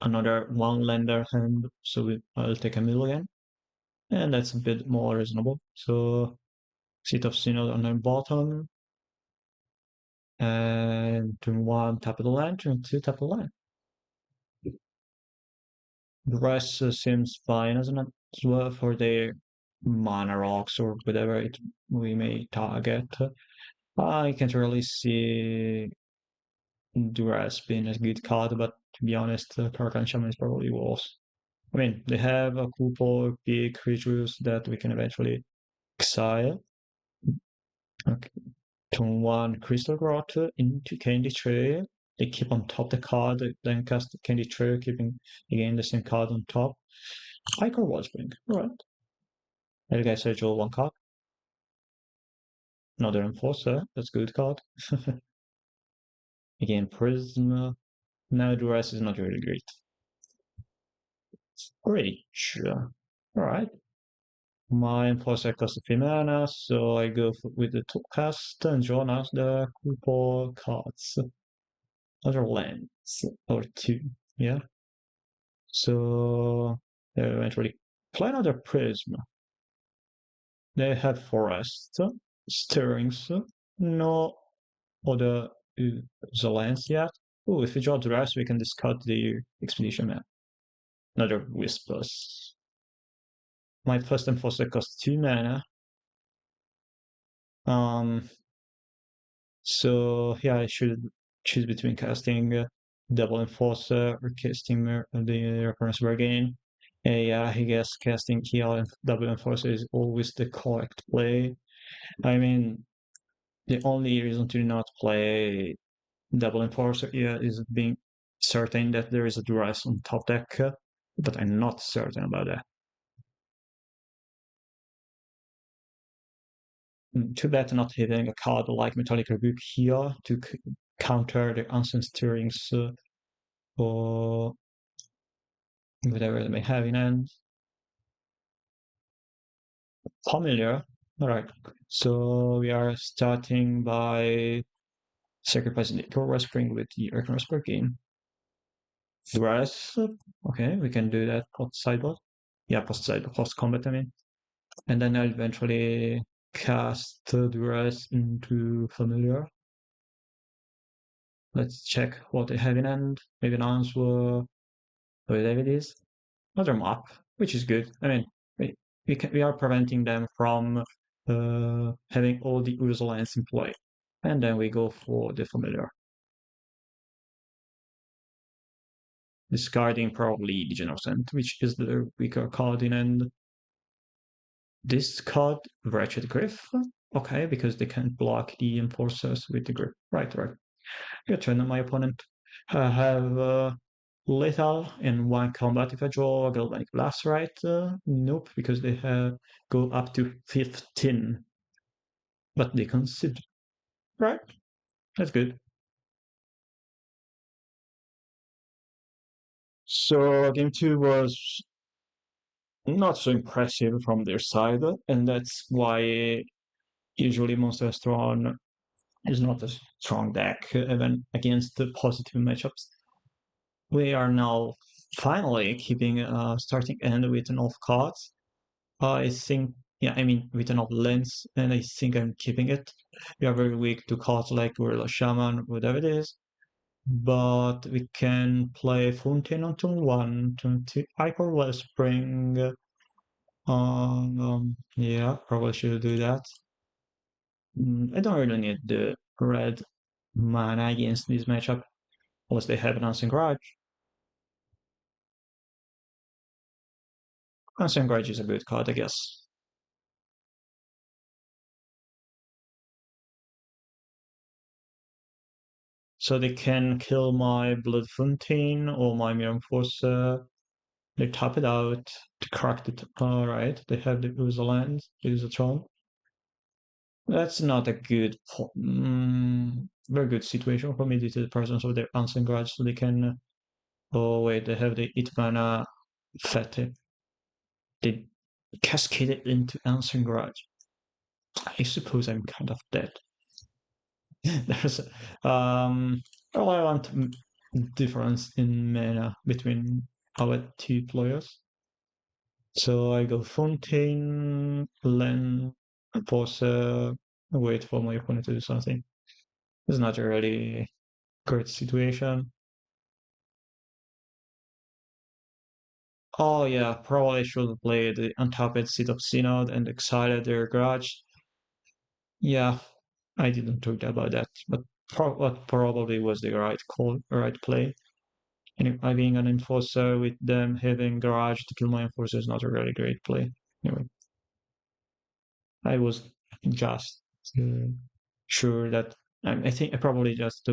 Another one lander hand, so I'll take a mill again. And that's a bit more reasonable. So Seat of Synod on the bottom. And turn 1 tap of the land, turn 2 tap of the land. The rest seems fine as well for the mana rocks or whatever we may target. I can't really see Duras being a good card, but to be honest, Karkan Shaman is probably worse. I mean, they have a couple big creatures that we can eventually exile. Okay. Turn 1 Crystal Grot into Candy Tray. They keep on top the card, then cast Candy Tray, keeping again the same card on top. Icon Wellspring, alright. I guess I draw one card. Another Enforcer, that's a good card. Again, Prism. Now the rest is not really great. Great. Alright. My Enforcer costs 3 mana, so I go with the top cast and draw now the couple cards. Other lands, or 2, yeah. So eventually play another Prism. They have Forest, Stirrings, no other the lands yet. Oh, if we draw the rest, we can discard the Expedition map. Another Whispers. My first Enforcer costs 2 mana. So yeah, I should choose between casting Double Enforcer or casting the Recurrence Bargain. Yeah, I guess casting Heal and Double Enforcer is always the correct play. I mean, the only reason to not play Double Enforcer is being certain that there is a duress on top deck. but I'm not certain about that. Too bad not having a card like Metallic Rebuke here to counter the Ancient Stirrings or whatever they may have in hand. Familiar. Alright. So we are starting by sacrificing the Core Spring with the Earth Spring game. Duras. Okay, we can do that post sideboard. Yeah, post sideboard, post combat, I mean. And then I'll eventually cast Duras into Familiar. Let's check what they have in hand. Maybe an answer. Whatever it is. Another map, which is good. I mean, we are preventing them from having all the user lines in play. And then we go for the familiar. Discarding probably the Genocent, which is the weaker card in end. This card, Wretched Griff. Okay, because they can't block the Enforcers with the Grip. Right. Your turn, my opponent. I have lethal in one combat if I draw a Galvanic Blast, right? Nope, because they go up to 15. But they consider. Right, that's good. So game two was not so impressive from their side, and that's why usually Monster Tron is not a strong deck, even against the positive matchups. We are now finally keeping starting end with an off cards. I think, yeah, I mean, with an off lens, and I think I'm keeping it. We are very weak to cards like Gorilla Shaman, whatever it is. But we can play Fountain on turn 1, turn 2, Hyper Wellspring. Yeah, probably should do that. I don't really need the red mana against this matchup, unless they have an Unseen Grudge. Unseen Grudge is a good card, I guess. So they can kill my Blood Fountain or my Mirror Enforcer. They tap it out to crack the. Alright, they have the User Land, User Tron. That's not a very good situation for me due to the presence of their Unseen Grudge, so they can. Oh wait, they have the it mana Fete. They cascade it into Unseen Grudge. I suppose I'm kind of dead. There's well, I want difference in mana between our two players. So I go Fontaine, Len, pause, wait for my opponent to do something. It's not a really great situation. Oh yeah, probably should have played the untapped Seat of Synod and exiled their garage. Yeah, I didn't talk about that, but what probably was the right call, right play. And I being an enforcer with them having garage to kill my enforcer is not a really great play. Anyway, I was just uh, sure that I think I probably just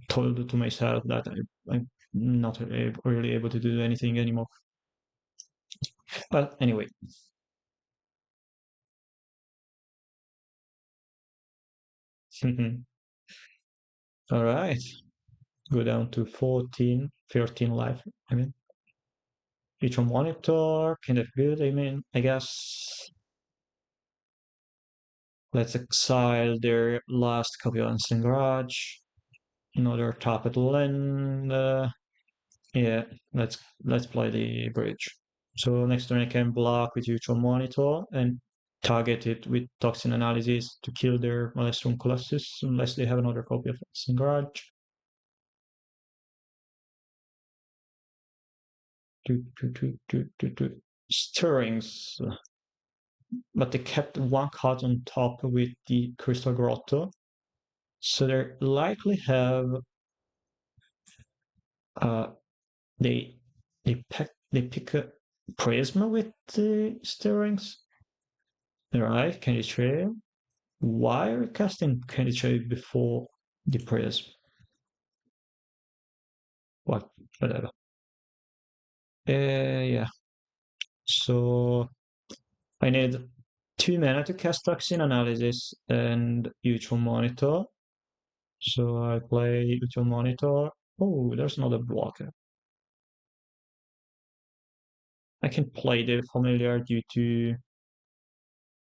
told to myself that I'm not really able to do anything anymore. But anyway, all right, go down to 14, 13 life. I mean, Utrom Monitor, kind of good. I mean, I guess let's exile their last copy of Unseen Garage. Another top at land. Yeah, let's play the bridge. So next turn I can block with Utrom Monitor and target it with Toxin Analysis to kill their Maelstrom Colossus unless they have another copy of Unseen Garage. Stirrings. But they kept one card on top with the Crystal Grotto. So they likely have uh they they pick a Prisma with the stirrings. Right, Candy Trail. Why are we casting Candy Trail before the Prism? What whatever. Yeah. So I need 2 mana to cast Toxin Analysis and Utrom Monitor. So I play Utrom Monitor. Oh, there's another blocker. I can play the Familiar due to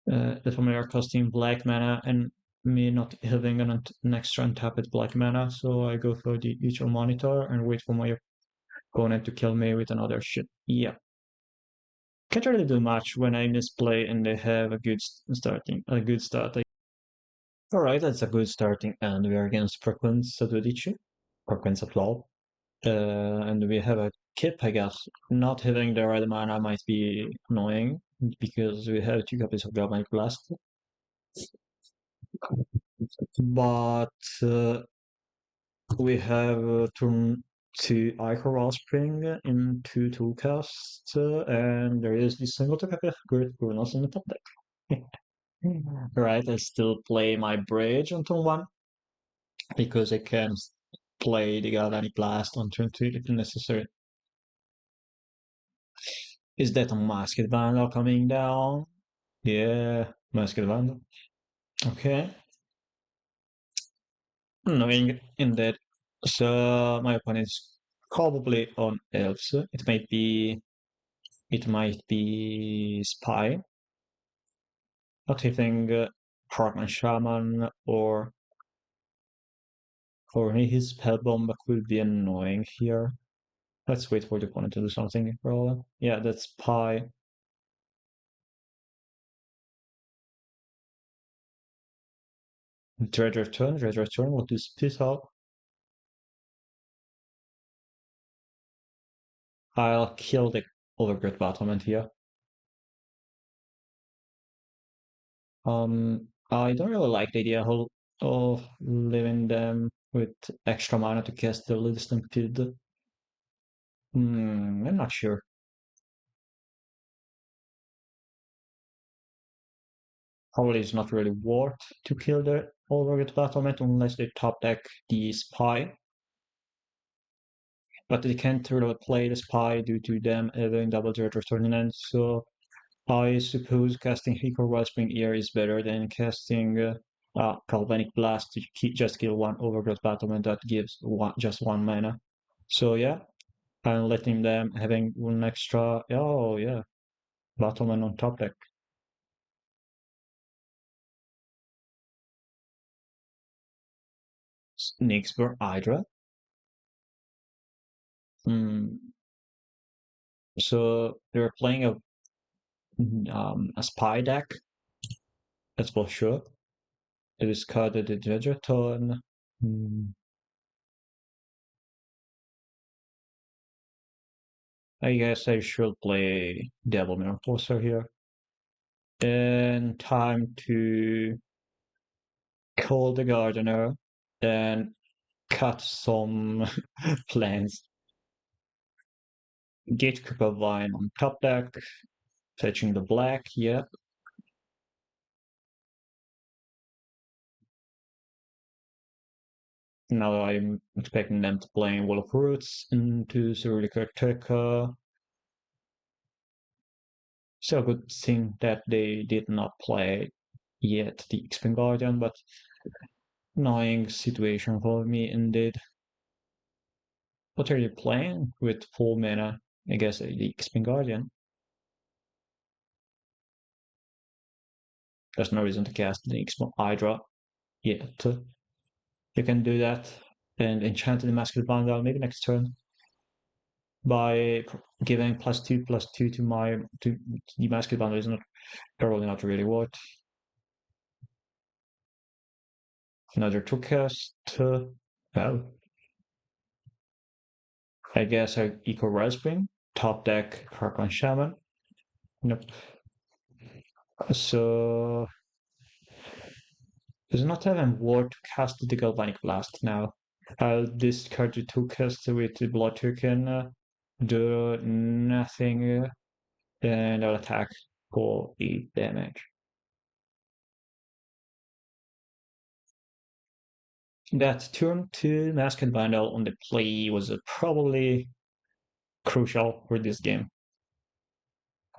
the Familiar costing black mana and me not having an extra untapped black mana. So I go for the Utrom Monitor and wait for my opponent to kill me with another shit. Yeah. Can't really do much when I misplay and they have a good start. Alright, that's a good starting, and we are against Frequenz Sadudici, Frequenz at 12. And we have a Kip, I guess. Not having the right mana might be annoying, because we have 2 copies of Galvanic Blast. But we have turn 2 Ichor Wellspring into 2 casts, and there is this single 2 copy of Great Runas in the top deck. Right, I still play my Bridge on turn 1, because I can play the Galvanic Blast on turn 2 if necessary. Is that a Masked Vandal coming down? Yeah, Masked Vandal. Okay. Knowing in that, so my opponent is probably on Elves. It might be Spy. Not even Frogman Shaman or his Spellbomb could be annoying here. Let's wait for the opponent to do something. Roll. Yeah, that's Spy. Dread Return, what is this out? I'll kill the Overgrid Battlement here. I don't really like the idea of leaving them with extra mana to cast the Little Stampede. I'm not sure. Probably it's not really worth to kill the Overgrid Battlement unless they top deck the Spy. But they can't really play the Spy due to them having double Dread Return, so I suppose casting Hiko Wellspring here is better than casting Galvanic Blast to just kill one Overgrowth Battlement that gives just 1 mana. So yeah, I'm letting them having one extra. Oh yeah, Battlement on top deck. Nyxbur Hydra. Hmm. So they're playing a spy deck. That's for sure. It is carded the Dredgerton. Hmm. I guess I should play Devil Mirror Forcer here. And time to call the gardener and cut some plants. Gatekeeper Vine on top deck, fetching the black, yep. Now I'm expecting them to play Wall of Roots into Cyrillic Arteca. So good thing that they did not play yet the Expin Guardian, but annoying situation for me indeed. What are you playing with full mana? I guess the Expin Guardian. There's no reason to cast the Expin Hydra yet. You can do that and enchant the Masked Vandal maybe next turn by giving +2/+2 to the Masked Vandal is not probably not really worth. Another 2 cast. Well, I guess I Eco Rasping, top deck Harkon Shaman. Nope. So it's not even worth to cast the Galvanic Blast now. I'll discard the 2 cast with the Blood Token, do nothing, and I'll attack for 8 damage. That turn 2 Masked Vandal on the play was probably crucial for this game.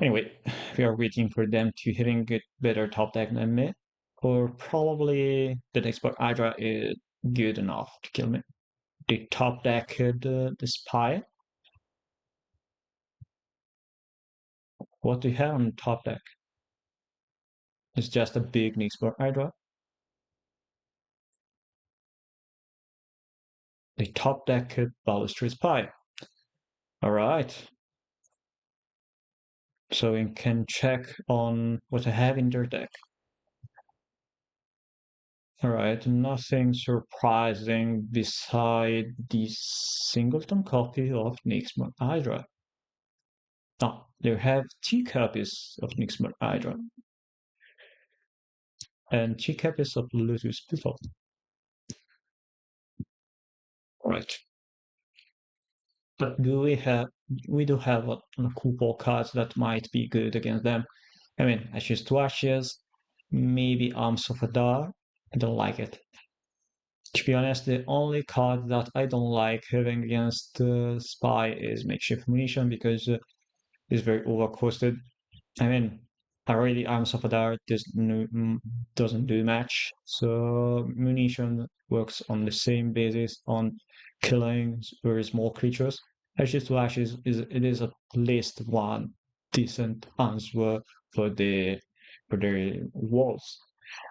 Anyway, we are waiting for them to having get better top deck than me, or probably the next Hydra is good enough to kill me. The top deck, the spy. What do you have on top deck? It's just a big Nixburg Hydra. The top deck Balustrade Spy. Alright. So we can check on what I have in their deck. Alright, nothing surprising beside the singleton copy of Nixburg Hydra. No, they have two copies of Nixburg Hydra and two copies of Lotus Pistol. Right. But we do have a couple cards that might be good against them. I mean, Ashes to Ashes, maybe Arms of Adar. I don't like it. To be honest, the only card that I don't like having against Spy is Makeshift Munition because it's very overcosted. I mean, already Arms of Adar doesn't do much, so Munition works on the same basis on killing very small creatures. Ashes to Ashes is at least one decent answer for the walls.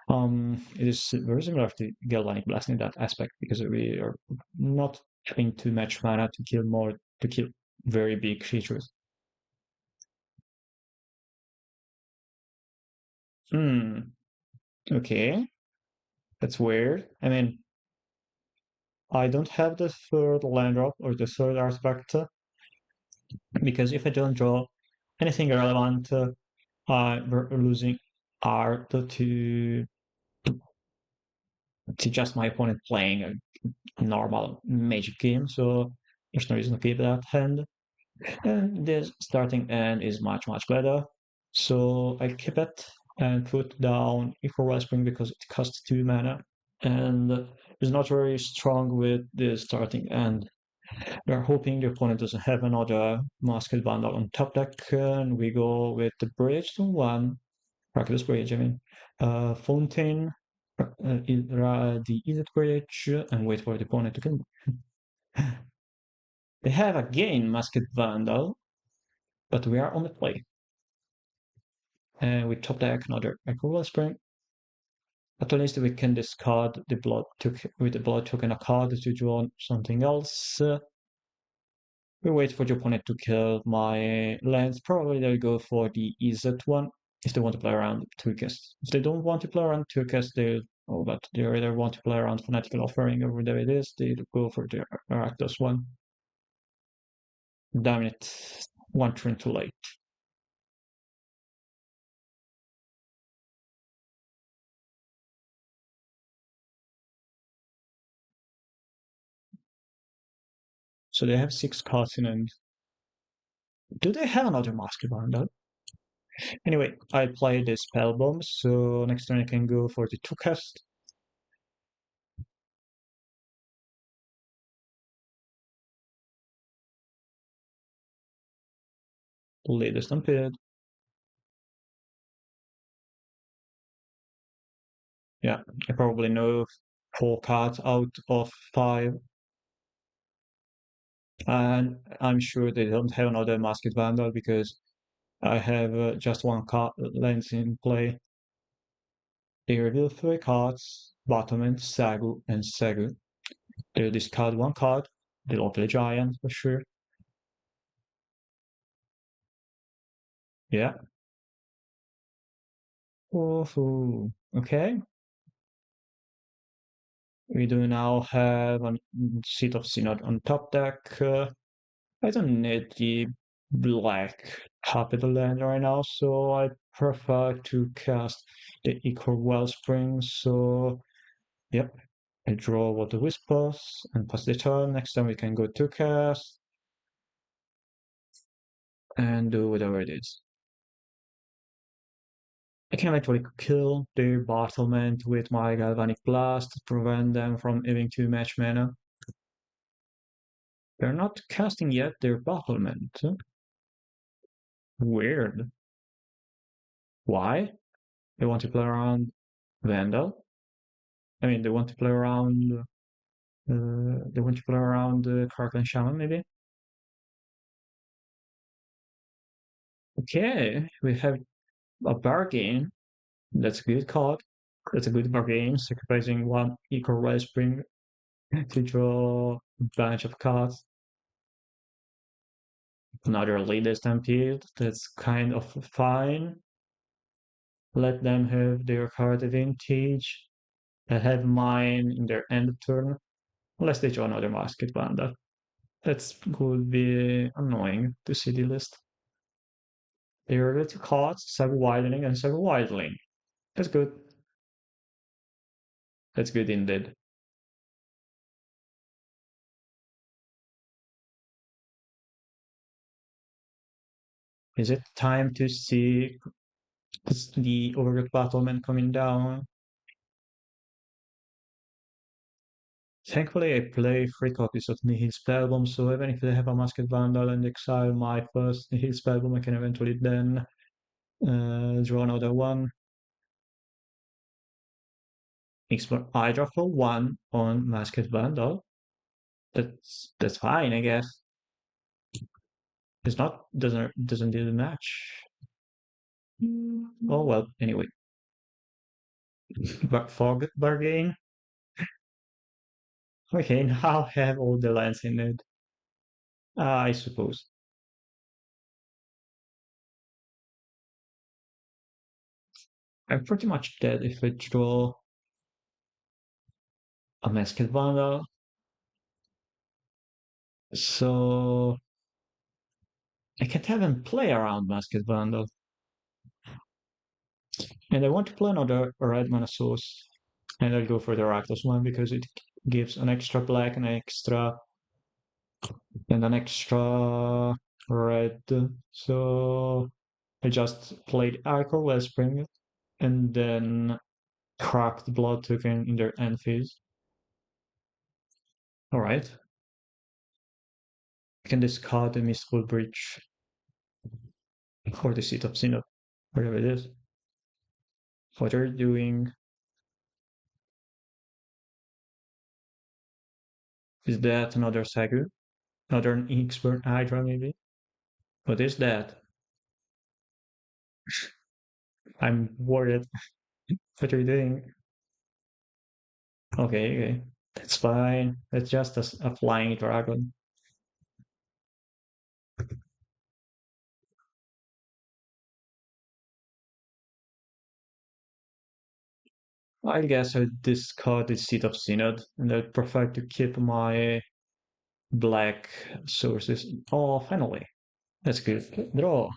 It is very similar to Galvanic Blast in that aspect because we are not having too much mana to kill very big creatures. Hmm. Okay, that's weird. I mean, I don't have the third land drop or the third artifact because if I don't draw anything relevant, we're losing art to just my opponent playing a normal magic game. So there's no reason to keep that hand. And this starting end is much, much better. So I keep it and put down Equal Wellspring because it costs 2 mana and is not very strong with the starting end. We are hoping the opponent doesn't have another Masked Bundle on top deck, and we go with the Bridge to 1, Reckless Bridge, I mean, Fountain, the Edit Bridge, and wait for the opponent to kill. They have again Masked Vandal, but we are on the play. And we top deck another Echo Spring. At least we can discard the with the blood token a card to draw something else. We wait for the opponent to kill my lands. Probably they'll go for the EZ one if they want to play around Turkest. If they don't want to play around Turkest, but they either want to play around Fanatical Offering or whatever it is, they'll go for the Arctos one. Damn it, one turn too late. So they have 6 cards in hand. Do they have another Master Bundle? Anyway, I play the Spell Bomb, so next turn I can go for the 2 cast. Play the Stampede. Yeah, I probably know 4 cards out of 5. And I'm sure they don't have another Masked Vandal because I have just 1 card lens in play. They reveal 3 cards, Bottomant, Sagu, and Segu. They'll discard 1 card, they'll play Giant for sure. Yeah. Oh, okay. We do now have a Seat of Synod on top deck. I don't need the black capital land right now, so I prefer to cast the Equal Wellspring. So, yep, I draw what the Whispers and pass the turn. Next time we can go to cast and do whatever it is. I can actually kill their battlement with my Galvanic Blast to prevent them from having too much mana. They're not casting yet their battlement. Weird. Why? They want to play around Vandal? I mean, they want to play around. They want to play around Karkan Shaman, maybe? Okay, we have a bargain. That's a good card. That's a good bargain, sacrificing one equal Wellspring to draw a bunch of cards. Another leader stampede. That's kind of fine. Let them have their card advantage. I have mine in their end of turn. Unless they draw another Basket Banda. That could be annoying to see the list. There are the two cards, Saga Widening and Saga Widening. That's good. That's good indeed. Is it time to see the Overgrowth Battlement coming down? Thankfully, I play 3 copies of Nihil Spellbomb, so even if they have a Masked Vandal and exile my first Nihil Spellbomb, I can eventually then draw another one. Explore Hydra for 1 on Masked Vandal. That's fine, I guess. It's not doesn't do the match. Oh well, anyway. But for bargain, okay, now have all the lands in it. I suppose. I'm pretty much dead if I draw a Masked Vandal. So I can't have him play around Masked Vandal. And I want to play another red mana source. And I'll go for the Rakdos one because it gives an extra black and an extra red. So I just played Ichor Wellspring and then cracked the Blood Token in their end phase. Alright. I can discard the Mystical Bridge or the Seat of Synod, whatever it is. What are you doing? Is that another Sagu? Another Expert Hydra, maybe? What is that? I'm worried. What are you doing? Okay, okay. That's fine. It's just a flying dragon. I guess I discard the Seat of Synod and I'd prefer to keep my black sources. Oh, finally. That's good. Draw.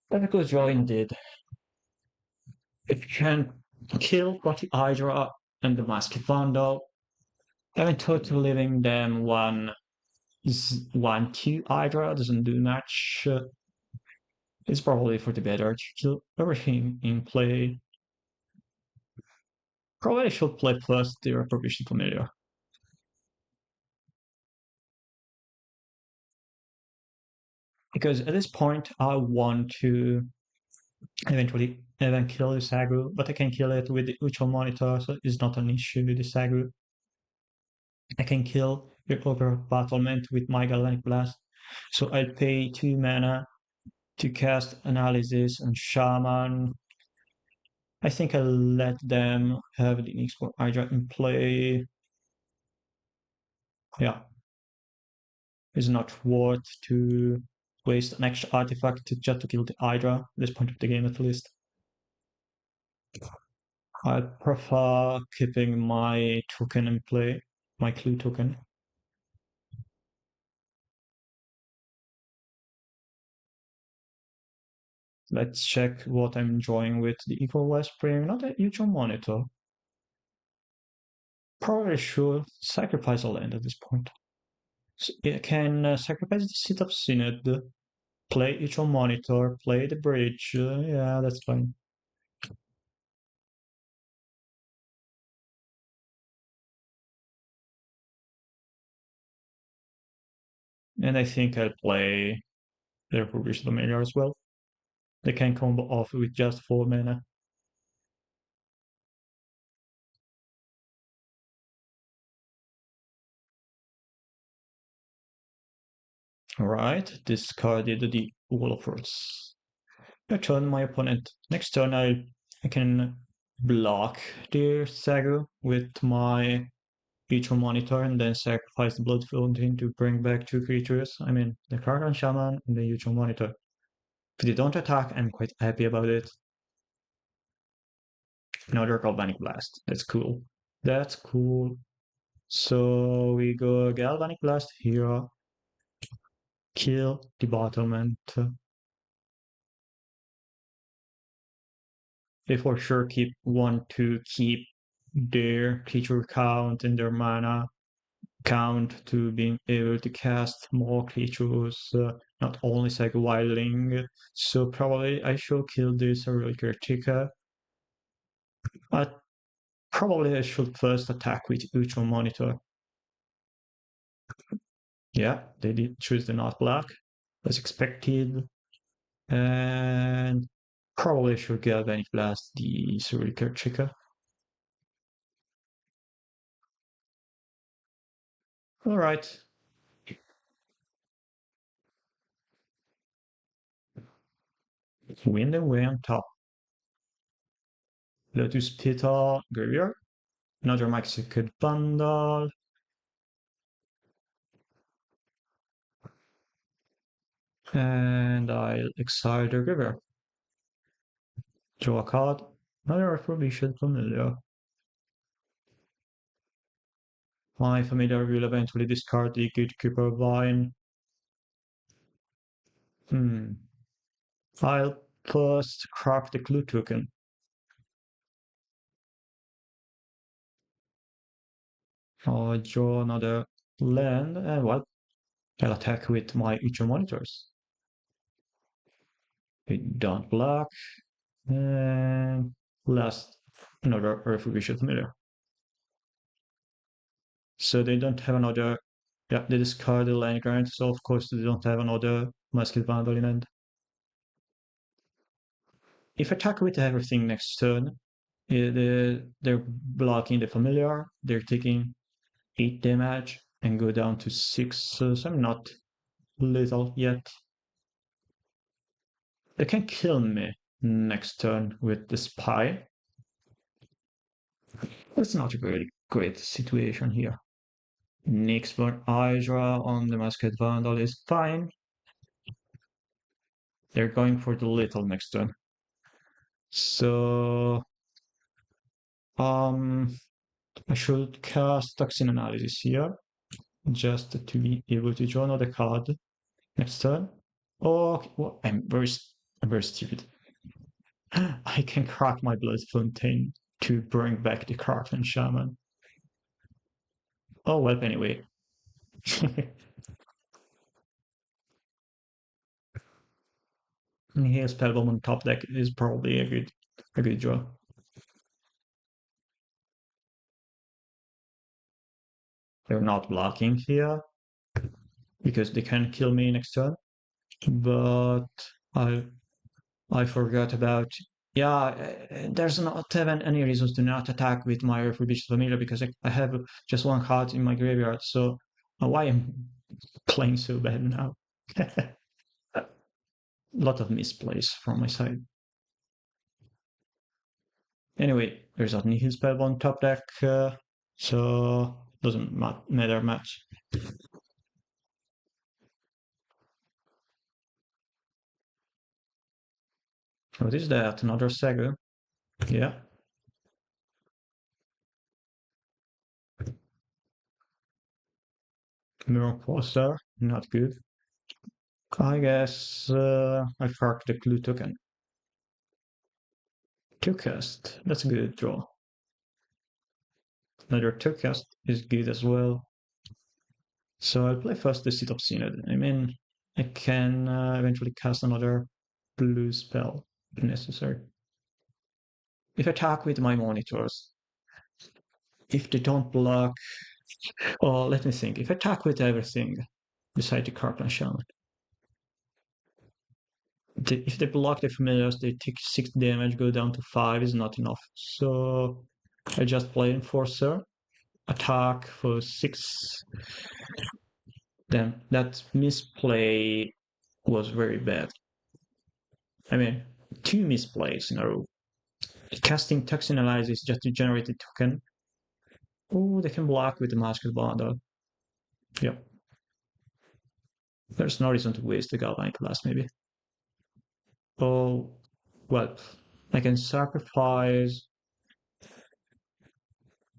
That's a good draw indeed. If you can kill Bucky Hydra and the Masked Vandal, I'm totally leaving them 1-2 Hydra doesn't do much. It's probably for the better to kill everything in play. Probably should play first the Reprobation Familiar. Because at this point, I want to eventually even kill this aggro, but I can kill it with the Utrom Monitor, so it's not an issue with this aggro. I can kill your Ogre Battlement with my Galvanic Blast, so I'll pay 2 mana to cast Analysis and Shaman. I think I'll let them have the Export Hydra in play. Yeah, it's not worth to waste an extra artifact just to kill the Hydra at this point of the game at least. I prefer keeping my token in play, my clue token. Let's check what I'm enjoying with the Equal Wellspring, not a Utrom Monitor. Probably should sacrifice a land at this point. So it can sacrifice the Seat of Synod, play Utrom Monitor, play the bridge. Yeah, that's fine. And I think I'll play the Refurbished Familiar as well. They can combo off with just 4 mana. Alright, discarded the Wall of Words. I turn my opponent. Next turn I can block their Sagu with my Utrom Monitor and then sacrifice the Blood Fountain to bring back 2 creatures. I mean, the Kraken Shaman and the Utrom Monitor. If they don't attack, I'm quite happy about it. Another Galvanic Blast. That's cool. That's cool. So we go Galvanic Blast here. Kill the Battlement. They for sure want to keep their creature count and their mana count to being able to cast more creatures, not only like wildling. So probably I should kill this Heroic Cartica. But probably I should first attack with Utrom Monitor. Yeah, they did choose the not black, as expected. And probably should Galvanic Blast the Heroic Cartica. Alright. Win the way on top. Lotus Petal Graveyard. Another Mexican Bundle. And I'll exile the graveyard. Draw a card. Another Refurbished Familiar. My familiar will eventually discard the Gatekeeper Vine. I'll first crack the Clue token. I'll draw another land, and well, I'll attack with my Utrom Monitors. They don't block, and last another Refurbished Familiar. So they don't have another. Yeah, they discard the land grant, so of course they don't have another Masked Vandal in hand. If I attack with everything next turn, they're blocking the familiar, they're taking 8 damage and go down to 6, so I'm not lethal yet. They can kill me next turn with the spy. That's not a very great situation here. Nyxborn Hydra on the Masked Vandal is fine. They're going for the lethal next turn. So I should cast Toxin Analysis here, just to be able to draw another card next turn. Oh, well, I'm very stupid. I can crack my Blood Fontaine to bring back the Kraken Shaman. Oh well, anyway. Here, Spellbomb on top deck is probably a good draw. They're not blocking here because they can kill me next turn. But I forgot about. Yeah, there's not even any reasons to not attack with my Refurbished Familiar because I have just one card in my graveyard. So why am I playing so bad now? A lot of misplays from my side. Anyway, there's a Nihil Spellbound top deck, so doesn't matter much. What is that? Another Saga? Yeah. Mirror Poster, not good. I guess I parked the Clue token. Two cast, that's a good draw. Another two cast is good as well. So I'll play first the Seat of Synod. I mean, I can eventually cast another blue spell if necessary. If I attack with my monitors, if they don't block, or let me think, if I attack with everything, beside the Kirkland Shaman. If they block the familiars, they take 6 damage, go down to 5 is not enough. So I just play Enforcer, attack for 6. Then that misplay was very bad. I mean, 2 misplays in a row. Casting Toxin Analysis just to generate a token. Oh, they can block with the Masked Bundle. Yeah. There's no reason to waste the Galvanic Blast, maybe. Oh, well, I can sacrifice.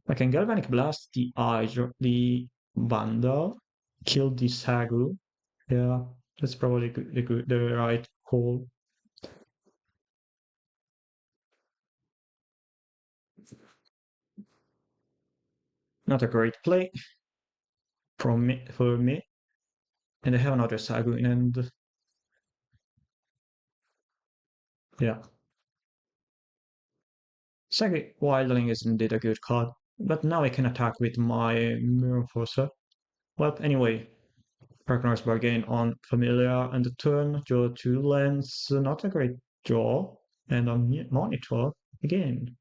I can Galvanic Blast the Bundle, kill the Sagu. Yeah, that's probably the right call. Not a great play for me. And I have another Sagu and yeah. Sagu Wildling is indeed a good card, but now I can attack with my Mirror Forcer. Well, anyway, Ragnaros Bargain on Familiar and the turn, draw 2 lands, not a great draw, and on Monitor again.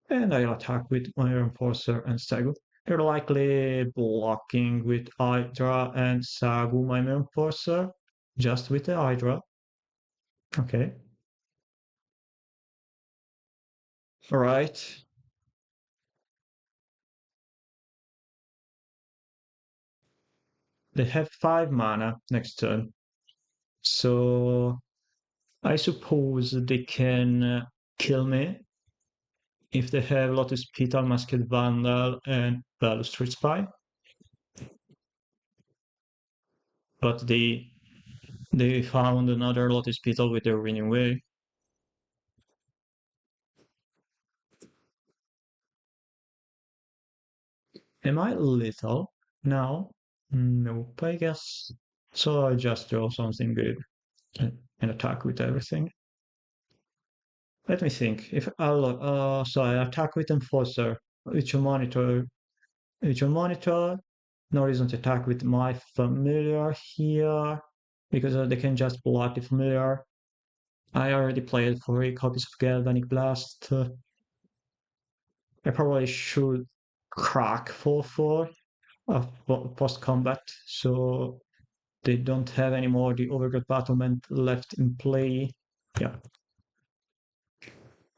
And I'll attack with my Enforcer and Sagu. You're likely blocking with Hydra and Sagu my Enforcer, just with the Hydra. Okay. Alright. They have 5 mana next turn. So I suppose they can kill me if they have Lotus Petal, Masked Vandal, and Balustrade Spy. But they found another Lotus Petal with their winning way. Am I lethal now? Nope, I guess. So I just draw something good and attack with everything. Let me think. If I'll so I attack with Enforcer, with your monitor. No reason to attack with my familiar here because they can just block the familiar. I already played 3 copies of Galvanic Blast. I probably should crack 4/4 of post combat so they don't have any more the Overgrowth Battlement left in play. Yeah.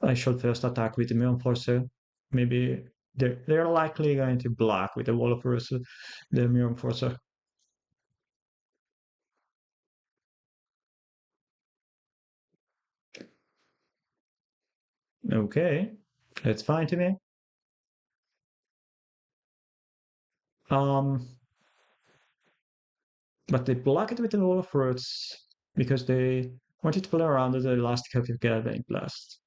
I should first attack with the Mirror Forcer. Maybe they're likely going to block with the Wall of Rust, the Mirror Forcer. Okay, that's fine to me. Um, but they block it with the Wall of Roots because they wanted to play around with the last copy of Galvanic Blast.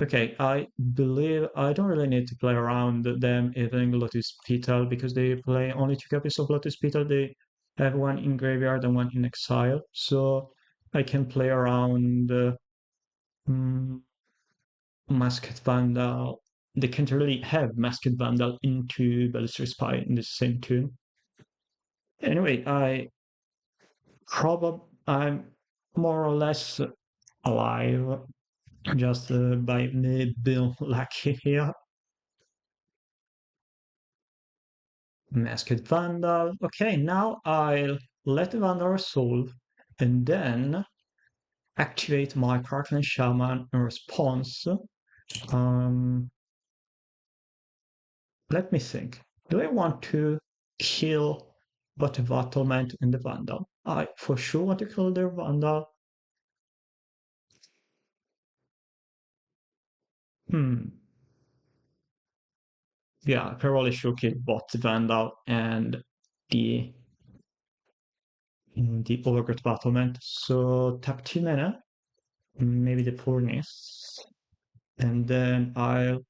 Okay, I believe I don't really need to play around them having Lotus Petal because they play only 2 copies of Lotus Petal. They have one in graveyard and one in exile, so I can play around mm, Masked Vandal. They can't really have Masked Vandal into Balustrade Spy in the same turn. Anyway, I'm more or less alive just by me being lucky here. Masked Vandal. Okay, now I'll let the Vandal solve and then activate my Kirkland Shaman in response. Um, Let me think. Do I want to kill both the Battlement and the Vandal? I for sure want to kill the Vandal. Hmm. Yeah, I probably should kill both the Vandal and the Overgrowth Battlement. So tap 2 mana, maybe the Furnace, and then I'll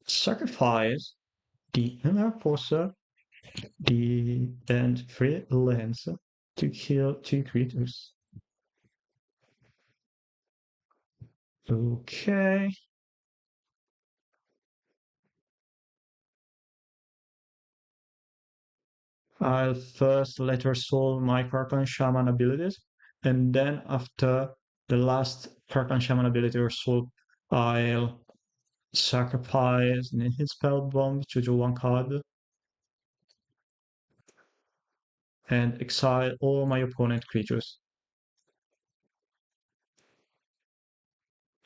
sacrifice the Enforcer, the and 3 lands to kill 2 creatures. Okay. I'll first let her solve my Karkan Shaman abilities, and then after the last Karkan Shaman ability are solved, I'll sacrifice and hit spell bomb to draw one card and exile all my opponent creatures,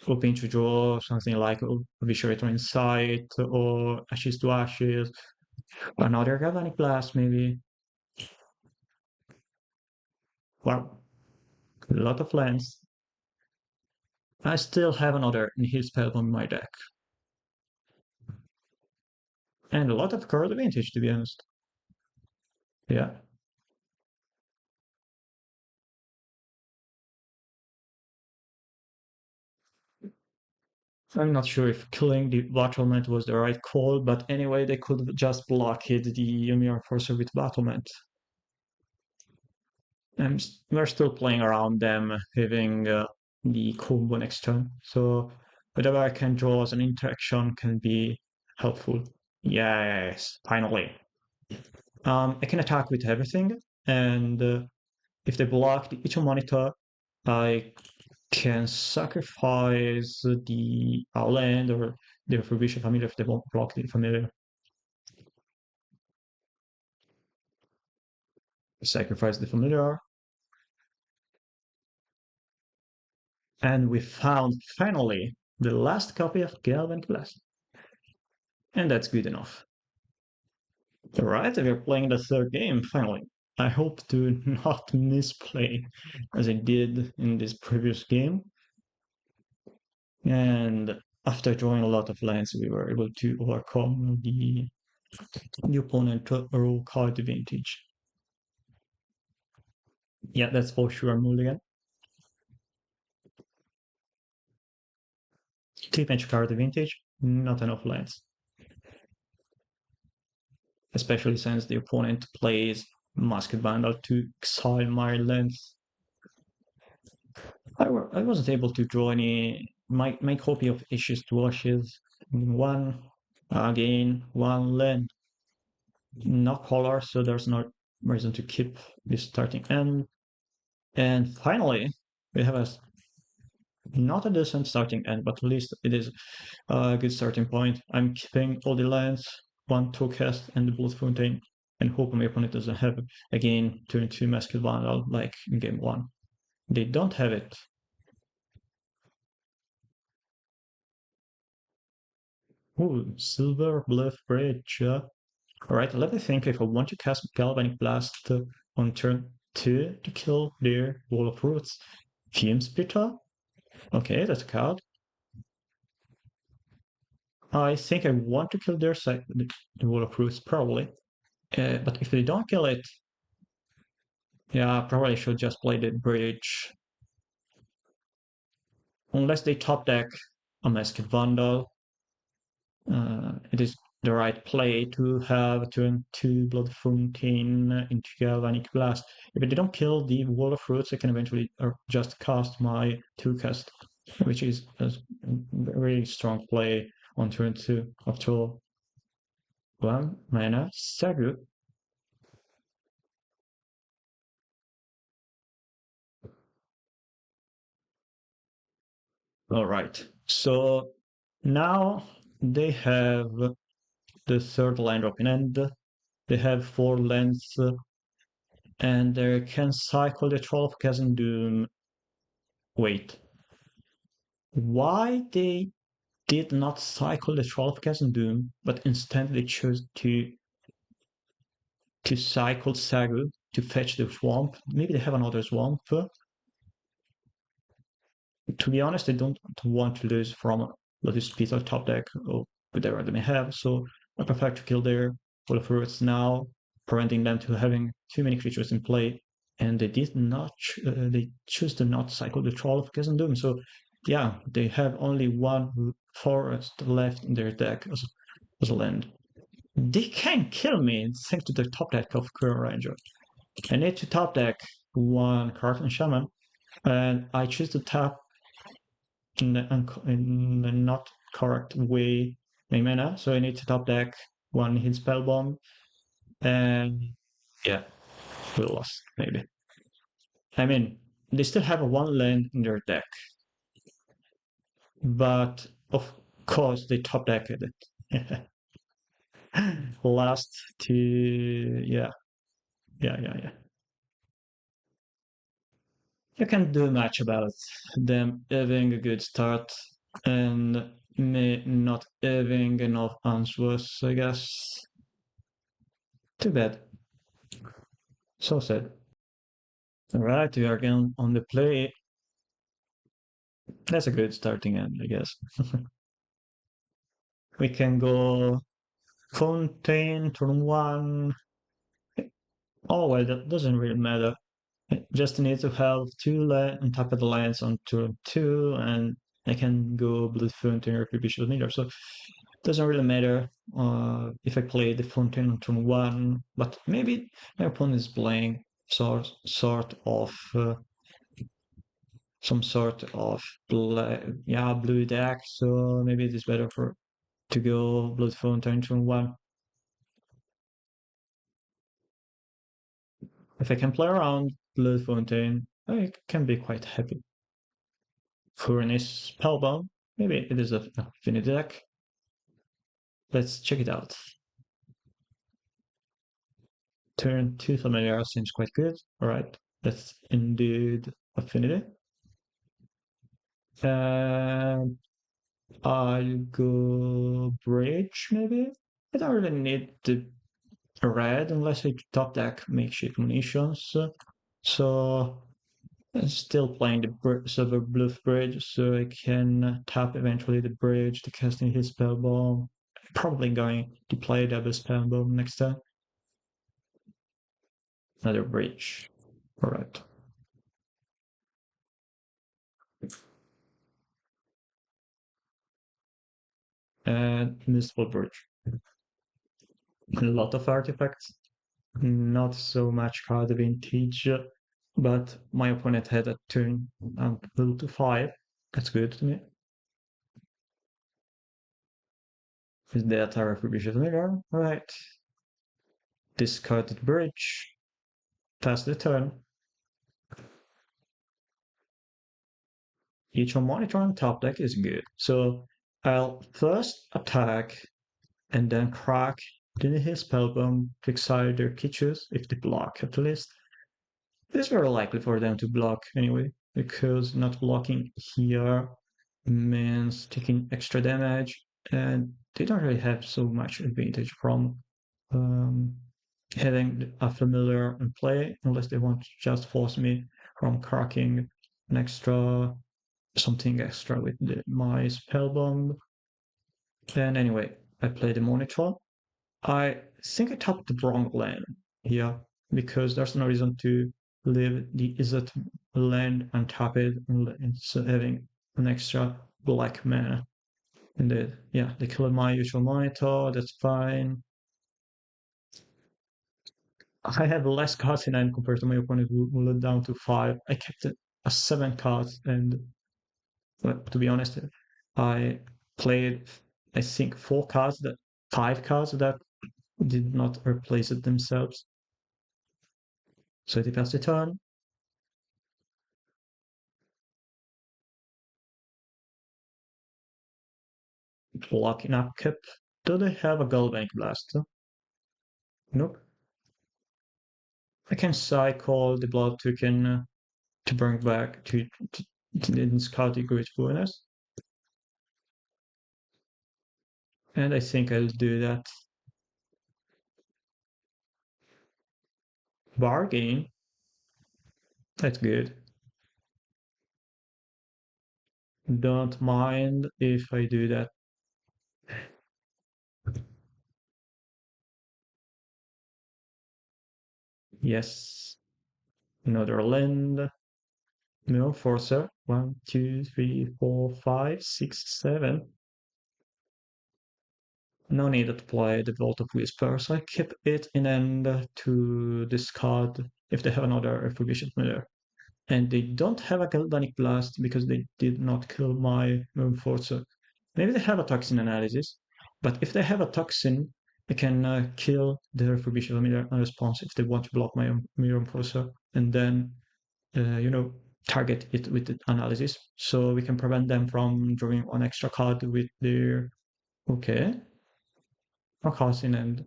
hoping to draw something like Viscerator Insight or Ashes to Ashes, another Galvanic Blast maybe. Wow, a lot of lands. I still have another Nihil Spellbomb in my deck. And a lot of card advantage, to be honest. Yeah. I'm not sure if killing the Battlement was the right call, but anyway, they could just blockade the Ymir Enforcer with Battlement. We're still playing around them having the combo next turn, so whatever I can draw as an interaction can be helpful. Yes, finally. I can attack with everything, and if they block the Utrom Monitor, I can sacrifice the land or the Refurbished Familiar if they won't block the Familiar. Sacrifice the Familiar. And we found, finally, the last copy of Galvanic Blast. And that's good enough. Alright, we're playing the third game, finally. I hope to not misplay as I did in this previous game. And after drawing a lot of lands, we were able to overcome the opponent roll card advantage. Yeah, that's for sure, Mulligan. 3-match card advantage, not enough lands. Especially since the opponent plays Masked Vandal to exile my lands. I wasn't able to draw any. My copy of Ashes to Ashes. One, again, one land. No color, so there's no reason to keep this starting end. And finally, we have a not a decent starting end, but at least it is a good starting point. I'm keeping all the lands, one Tokest and the Blood Fountain, and hope my opponent doesn't have again turn 2 Masked Vandal like in game 1. They don't have it. Ooh, Silver Bluff Bridge. Alright, let me think if I want to cast Galvanic Blast on turn 2 to kill their Wall of Roots. Fume Spitter? Okay, that's a card. I think I want to kill their side, the Wall of Roots, probably. But if they don't kill it, yeah, probably should just play the bridge. Unless they top deck a Masked Vandal, it is the right play to have turn 2 Blood Fountain into Galvanic Blast. If they don't kill the Wall of Roots, I can eventually just cast my 2-cast, which is a very strong play on turn 2. After all, 1 mana, Sagu. Alright, so now they have the third land open, and they have 4 lands, and they can cycle the Troll of Chasm Doom. Wait, why they did not cycle the Troll of Chasm Doom, but instead they chose to cycle Sagu to fetch the swamp? Maybe they have another swamp. To be honest, I don't want to lose from Lotus Peter top deck or whatever they may have, so I prefer to kill their Wall of Roots now, preventing them to having too many creatures in play. And they did not, they choose to not cycle the Troll of Chasm Doom, so yeah, they have only one forest left in their deck as a land. They can kill me thanks to the top deck of Quirrell Ranger. I need to top deck one Karkan Shaman, and I choose to tap in the not correct way my mana, so I need to top deck one hit spell bomb, and Yeah, we lost, maybe. I mean, they still have a one land in their deck, but of course they top decked it. Last to yeah. You can't do much about them having a good start and me not having enough answers, I guess. Too bad. So sad. Alright, we are again on the play. That's a good starting end, I guess. We can go Fontaine, turn 1. Oh, well, that doesn't really matter. Just need to have two land on top of the lands on turn 2, and I can go Blood Fountain or Bishop Leader. So it doesn't really matter if I play the Fountain on turn 1, but maybe my opponent is playing sort of some sort of blue deck, so maybe it is better for to go Blood Fountain turn 1. If I can play around Blood Fountain, I can be quite happy. Furnace Spellbound, maybe it is a Affinity deck. Let's check it out. Turn 2 Familiar seems quite good. Alright, that's indeed Affinity. And I'll go Bridge, maybe? I don't really need the red unless I top deck makeshift munitions. So I'm still playing the Silver Bluff Bridge, so I can tap eventually the bridge to casting his Spellbomb. Probably going to play double Spellbomb next time. Another bridge. Alright. And Mystical Bridge. A lot of artifacts. Not so much card vintage, but my opponent had a turn until to 5. That's good to me. Is that a Refurbished Mirror? Alright. Discarded bridge. Pass the turn. Utrom Monitor on top deck is good. So I'll first attack and then crack, then his Spellbomb to exile their creatures if they block at least. It is very likely for them to block anyway, because not blocking here means taking extra damage, and they don't really have so much advantage from um, having a familiar in play, unless they want to just force me from cracking an extra something extra with my spellbomb. And anyway, I play the monitor. I think I tapped the wrong land here because there's no reason to leave the Izzet land untap it instead having an extra black mana. And yeah, they killed my usual monitor, that's fine. I have less cards in hand compared to my opponent who let down to 5. I kept it a 7 cards, and to be honest, I played I think 5 cards that did not replace it themselves. So they pass the turn. Locking up cap. Do they have a Galvanic Blast? Nope. I can cycle the blood token to bring back to discard the Gratefulness. And I think I'll do that. Bargain. That's good. Don't mind if I do that. Yes. Another land. No forcer. 1, 2, 3, 4, 5, 6, 7. No need to play the Vault of Whispers. I keep it in hand to discard if they have another Refurbished Miller. And they don't have a Galvanic Blast because they did not kill my Moonforcer. Maybe they have a Toxin Analysis, but if they have a Toxin, I can kill the refurbishable mirror response if they want to block my mirror enforcer, and then target it with the analysis. So we can prevent them from drawing one extra card with their okay, or casting and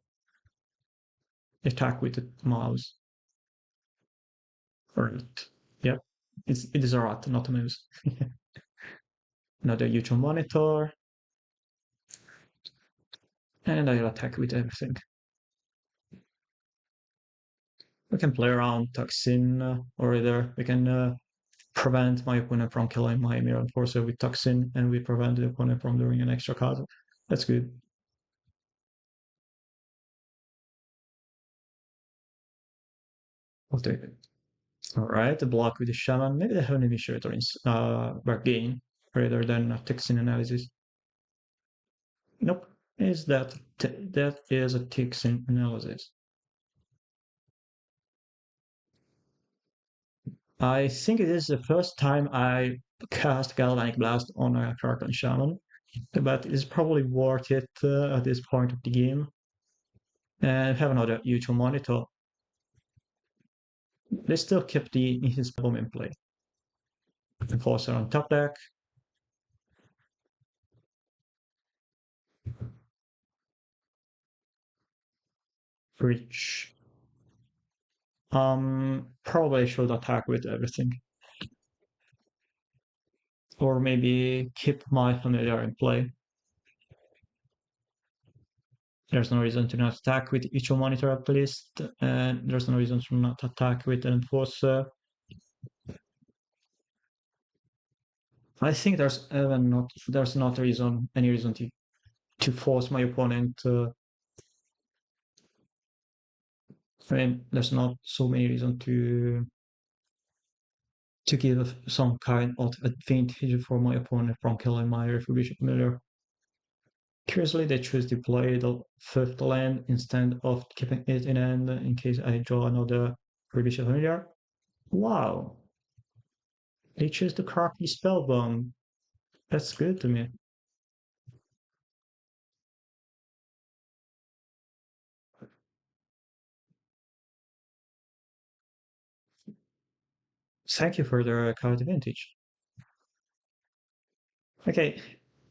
attack with the mouse. Right. Yep. It is a rat, not a mouse. Another Utrom Monitor, and I'll attack with everything. We can play around Toxin, or either we can prevent my opponent from killing my Mirror Enforcer with Toxin, and we prevent the opponent from doing an extra card. That's good. I'll take it. Alright, the block with the Shaman. Maybe they have an initiator in bargain rather than a Toxin analysis. Nope. Is that is a Toxin analysis. I think it is the first time I cast Galvanic Blast on a Kraken Shaman, but it's probably worth it at this point of the game. And have another Utrom Monitor. They still kept his bomb in play. Enforcer on top deck. Breach. Probably should attack with everything. Or maybe keep my familiar in play. There's no reason to not attack with each monitor at least, and there's no reason to not attack with an enforcer. I think there's not any reason to force my opponent. I mean, there's not so many reasons to give some kind of advantage for my opponent from killing my refurbished familiar. Curiously, they choose to play the fifth land instead of keeping it in hand in case I draw another refurbished familiar. Wow, they choose to crack the spellbomb. That's good to me. Thank you for the card advantage. Okay,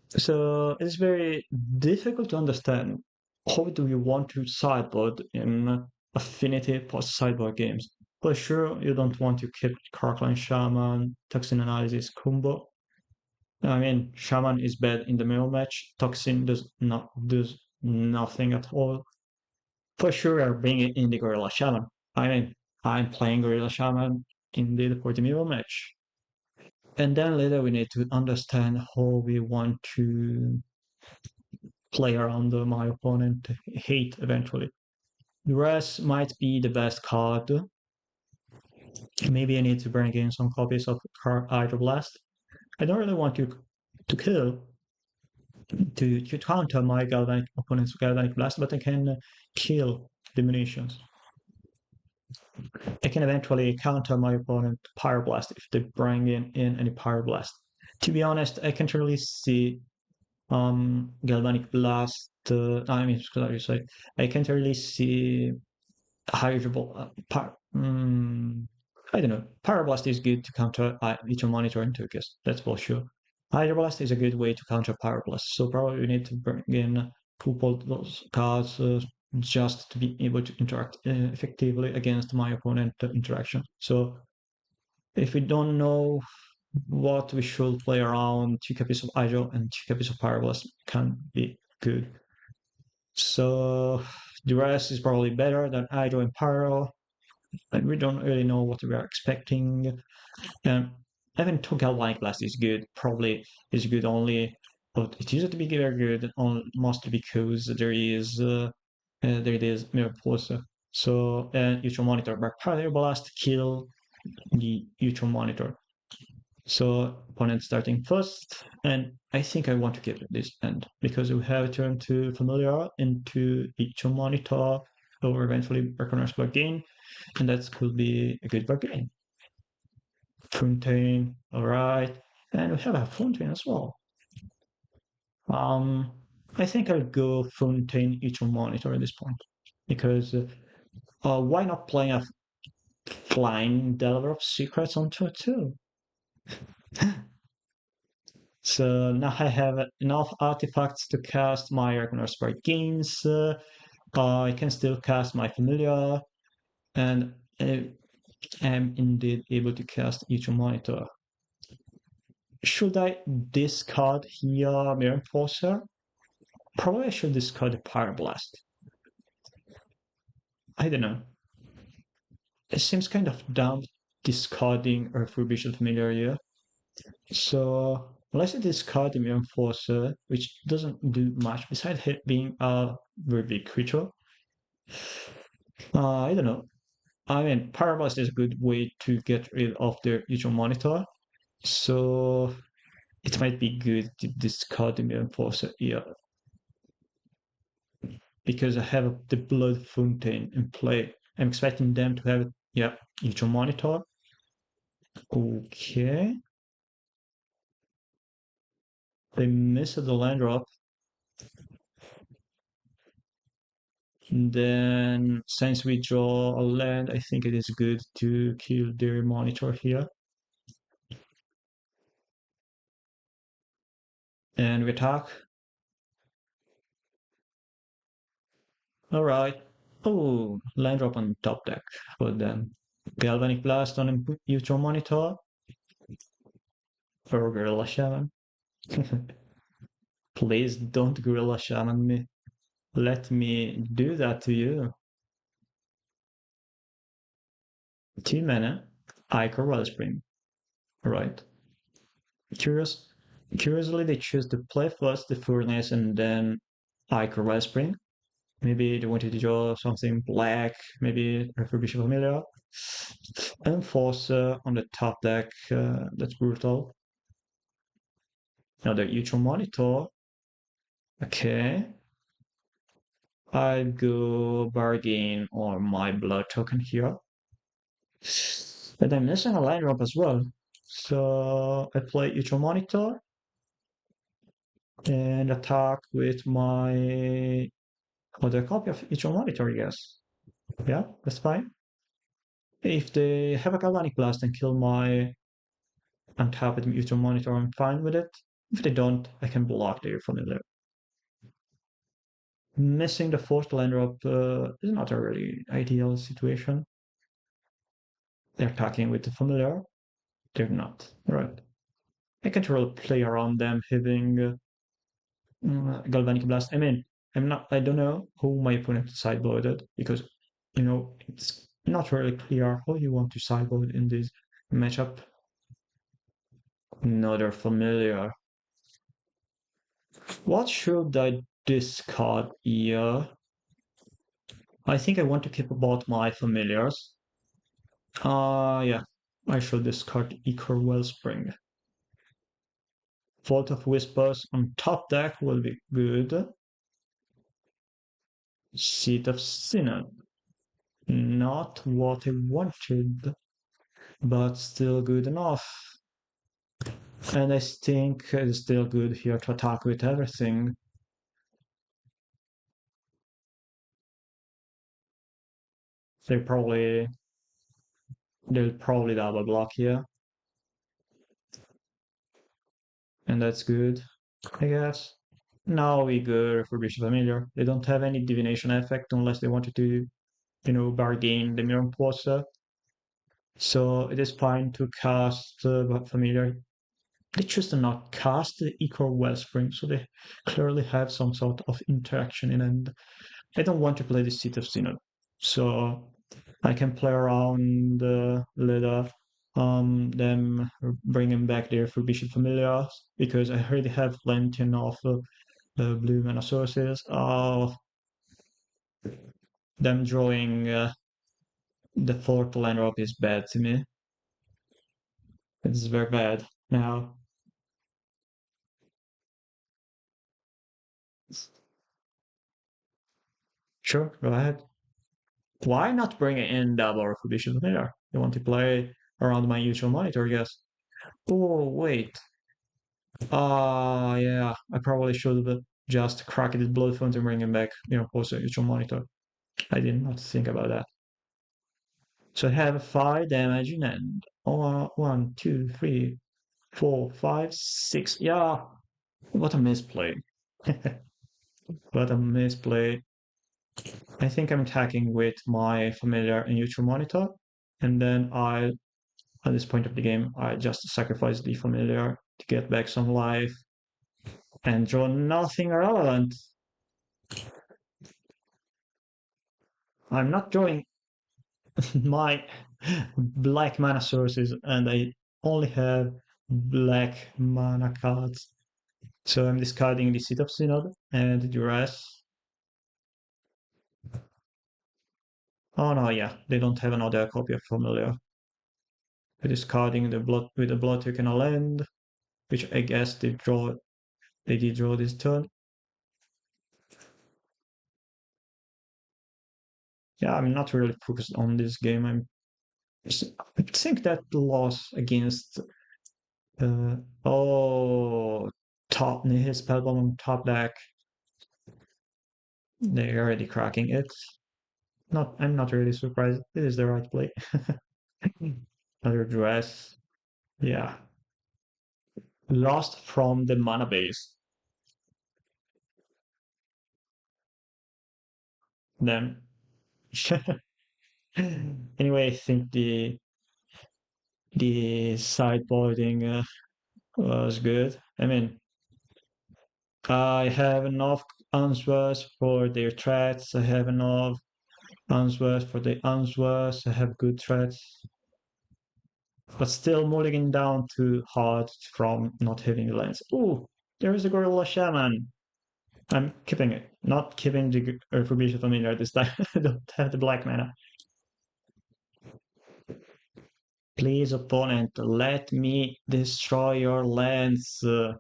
so it's very difficult to understand how do you want to sideboard in affinity post sideboard games. For sure, you don't want to keep Carkline Shaman, Toxin Analysis combo. I mean, Shaman is bad in the middle match. Toxin does nothing at all. For sure, you're bringing in the Gorilla Shaman. I mean, I'm playing Gorilla Shaman indeed for the middle match. And then later we need to understand how we want to play around my opponent hate eventually. Duress might be the best card. Maybe I need to bring in some copies of Hydroblast. I don't really want to kill to counter my Galvanic opponent's Galvanic Blast, but I can kill the munitions. I can eventually counter my opponent Pyroblast if they bring in any Pyroblast. To be honest, I can't really see Galvanic Blast. I mean, sorry, I can't really see Hydro. I don't know. Pyroblast is good to counter Utrom Monitor and Turkis. That's for sure. Hydroblast is a good way to counter Pyroblast. So probably we need to bring in couple those cards just to be able to interact effectively against my opponent interaction. So if we don't know what we should play around, two copies of Hydro and two copies of Pyroblast can be good. So the rest is probably better than Hydro and Pyro, and we don't really know what we are expecting. Having two Galvanic Blast is good, probably is good only, but it used to be very good mostly because there is Mirror Pulsar. So Utrom Monitor, but Pyro Blast kill the Utrom Monitor. So opponent starting first, and I think I want to keep this end because we have turned to familiar into Utrom Monitor or eventually recognize bargain, and that could be a good bargain. Fountain, alright, and we have a fountain as well. Um, I think I'll go Fontaine Utrom Monitor at this point. Because why not play a flying Delver of Secrets on turn 2? So now I have enough artifacts to cast my Reckoner's Bargains. I can still cast my Familiar, and I am indeed able to cast Utrom Monitor. Should I discard here Mirror Enforcer? Probably I should discard the Pyroblast. I don't know. It seems kind of dumb discarding a Furbishal Familiar here. So unless I discard the Mirror Enforcer, which doesn't do much besides it being a very big creature. I don't know. I mean, Pyroblast is a good way to get rid of the Utrom Monitor. So it might be good to discard the Mirror Enforcer here. Because I have the Blood Fountain in play. I'm expecting them to have, yeah, Utrom Monitor. Okay. They missed the land drop. And then, since we draw a land, I think it is good to kill their monitor here. And we attack. Alright. Oh, land drop on top deck for them. Galvanic Blast on Utrom Monitor. For Gorilla Shaman. Please don't Gorilla Shaman me. Let me do that to you. 2 mana. Ichor Wellspring. Alright. Curiously, they choose to play first the Furnace and then Ichor Wellspring. Maybe they wanted to draw something black, maybe Refurbish Familiar. Enforcer on the top deck, that's brutal. Another Utrom Monitor. Okay. I go bargain on my blood token here. But I'm missing a line drop as well. So I play Utrom Monitor and attack with my other copy of Utrom Monitor, I guess. Yeah, that's fine. If they have a Galvanic Blast and kill my untapped Utrom Monitor, I'm fine with it. If they don't, I can block their familiar. Missing the fourth land drop is not a really ideal situation. They're attacking with the familiar. They're not. Right. I can't really play around them having Galvanic Blast. I mean, I don't know who my opponent sideboarded because, it's not really clear how you want to sideboard in this matchup. Another familiar. What should I discard here? I think I want to keep both my familiars. Yeah. I should discard Ichor Wellspring. Vault of Whispers on top deck will be good. Seat of Synod. Not what I wanted, but still good enough. And I think it's still good here to attack with everything. They'll probably double block here. And that's good, I guess. Now we go for Bishop Familiar. They don't have any divination effect unless they wanted to, bargain the Mirror Enforcer. So it is fine to cast Familiar. They choose to not cast the Ichor Wellspring, so they clearly have some sort of interaction in it. I don't want to play the Seat of Synod, so I can play around later. Them bringing back their Forbidden Familiars because I already have plenty of blue mana sources. Them drawing the fourth land drop is bad to me. It's very bad now. Sure, go ahead. Why not bring in double Forbidden Familiar? You want to play around my usual monitor, I guess. Oh, wait. Yeah, I probably should have just crack it blood font and bring him back, also Utrom Monitor. I did not think about that. So I have 5 damage in end. 1, 2, 3, 4, 5, 6. Yeah, what a misplay. What a misplay. I think I'm attacking with my familiar and Utrom Monitor, and then at this point of the game, I just sacrifice the familiar to get back some life and draw nothing relevant. I'm not drawing my black mana sources, and I only have black mana cards. So I'm discarding the Seat of Synod and Duress. Oh no, yeah, they don't have another copy of Familiar. We're discarding the blood with the blood token on land, which I guess they did draw this turn. Yeah, I'm not really focused on this game. I think that loss against oh top his spellbomb on top deck. They're already cracking it. I'm not really surprised. It is the right play. Another dress. Yeah. Lost from the mana base. Then anyway, I think the sideboarding was good. I mean, I have enough answers for their threats. I have enough answers for the answers. I have good threats, but still mulligan down too hard from not having the lands. Oh, there is a Gorilla Shaman. I'm keeping it. Not keeping the Forbidden Familiar this time. I don't have the black mana. Please, opponent, let me destroy your lands. You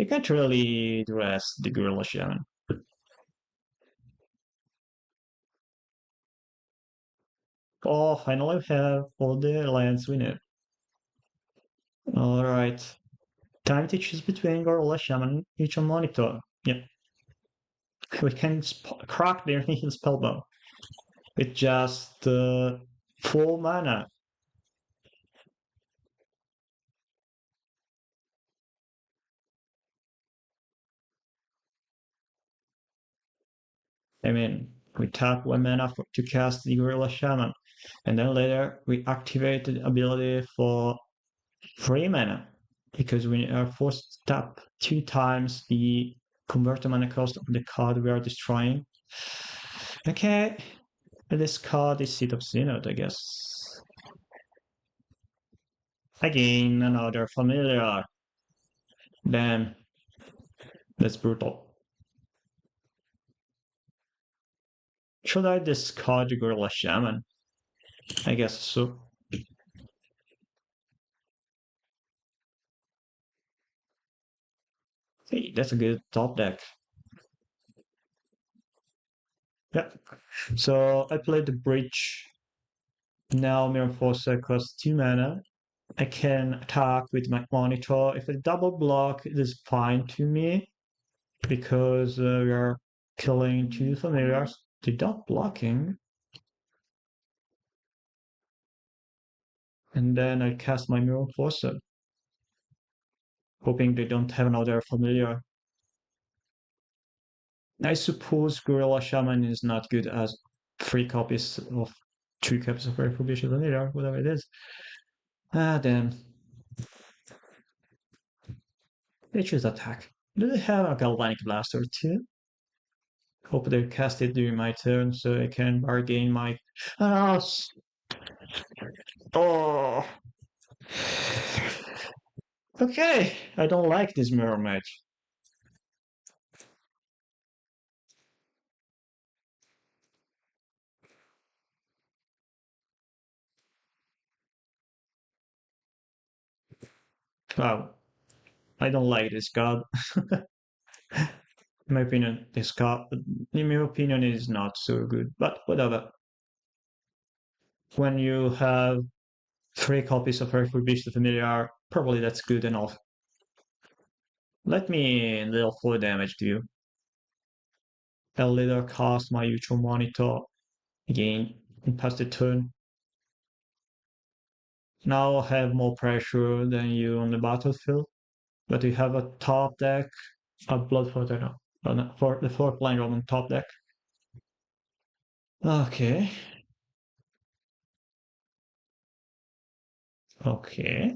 can't really dress the Gorilla Shaman. Oh, finally we have all the lands we need. Alright. Time to choose between Gorilla Shaman and Utrom Monitor. Yeah. We can crack their spellbound with just 4 mana. I mean, we tap 1 mana to cast the Gorilla Shaman, and then later we activate the ability for 3 mana, because we are forced to tap 2 times the converter mana cost of the card we are destroying. Okay, this card is Seat of Synod, I guess. Again, another familiar. Damn, that's brutal. Should I discard the Gorilla Shaman? I guess so. Hey, that's a good top deck. Yeah. So I played the bridge. Now Mirror Forcer costs 2 mana. I can attack with my monitor. If I double block, it is fine to me because we are killing 2 familiars. Without blocking. And then I cast my Mirror Forcer, hoping they don't have another familiar. I suppose Gorilla Shaman is not good as 3 copies of 2 copies of Refurbished Familiar, whatever it is. Ah, then. They choose attack. Do they have a Galvanic Blaster too? Hope they cast it during my turn so I can bargain my. Ah, oh. Okay, I don't like this mirror match. Wow, I don't like this card. In my opinion, this card, in my opinion, is not so good. But whatever. When you have 3 copies of Earthwood Beast the Familiar Probably that's good enough. Let me deal 4 damage to you. I'll later cast my Utrom Monitor again and pass the turn. Now I have more pressure than you on the battlefield, but you have a top deck, a Blood Forter now. For the 4th line on top deck. Okay. Okay.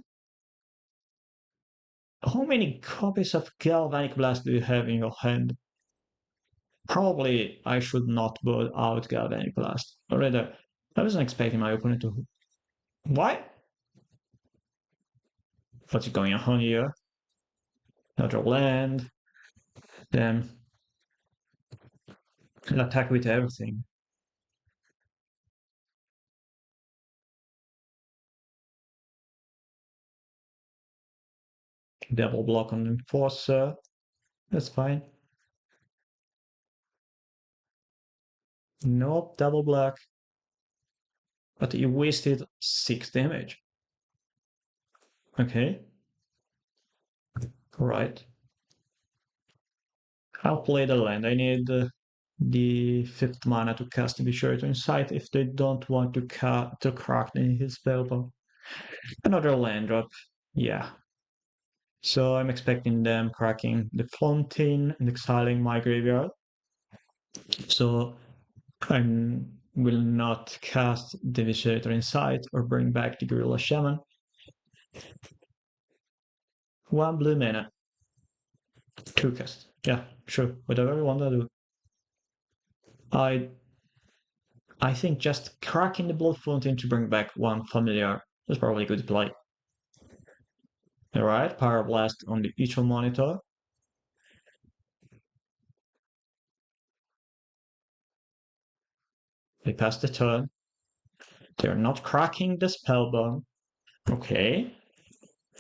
How many copies of Galvanic Blast do you have in your hand? Probably I should not put out Galvanic Blast. Or rather, I wasn't expecting my opponent to. Why? What's going on here? Another land. Then attack with everything. Double block on Enforcer. That's fine. Nope, double block. But you wasted 6 damage. Okay. Alright. I'll play the land. I need the 5th mana to cast to be sure to incite if they don't want to crack his spellbound. Another land drop. Yeah. So I'm expecting them cracking the Fountain and exiling my graveyard. So I will not cast Devastator Insight or bring back the Gorilla Shaman. 1 blue mana. 2 cast. Yeah, sure. Whatever you want to do. I think just cracking the Blood Fountain to bring back 1 familiar is probably a good play. Alright, Power Blast on the Utrom Monitor. They pass the turn. They're not cracking the Spellbound. Okay.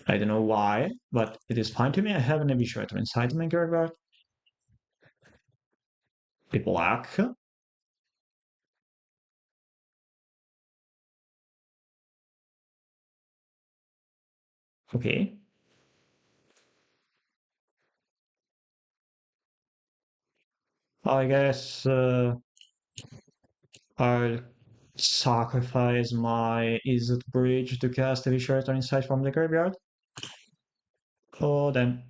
I don't know why, but it is fine to me. I have an Initiator inside my graveyard. The black. Okay. I guess I'll sacrifice my Izzet Bridge to cast a Initiator inside from the graveyard. Oh, then.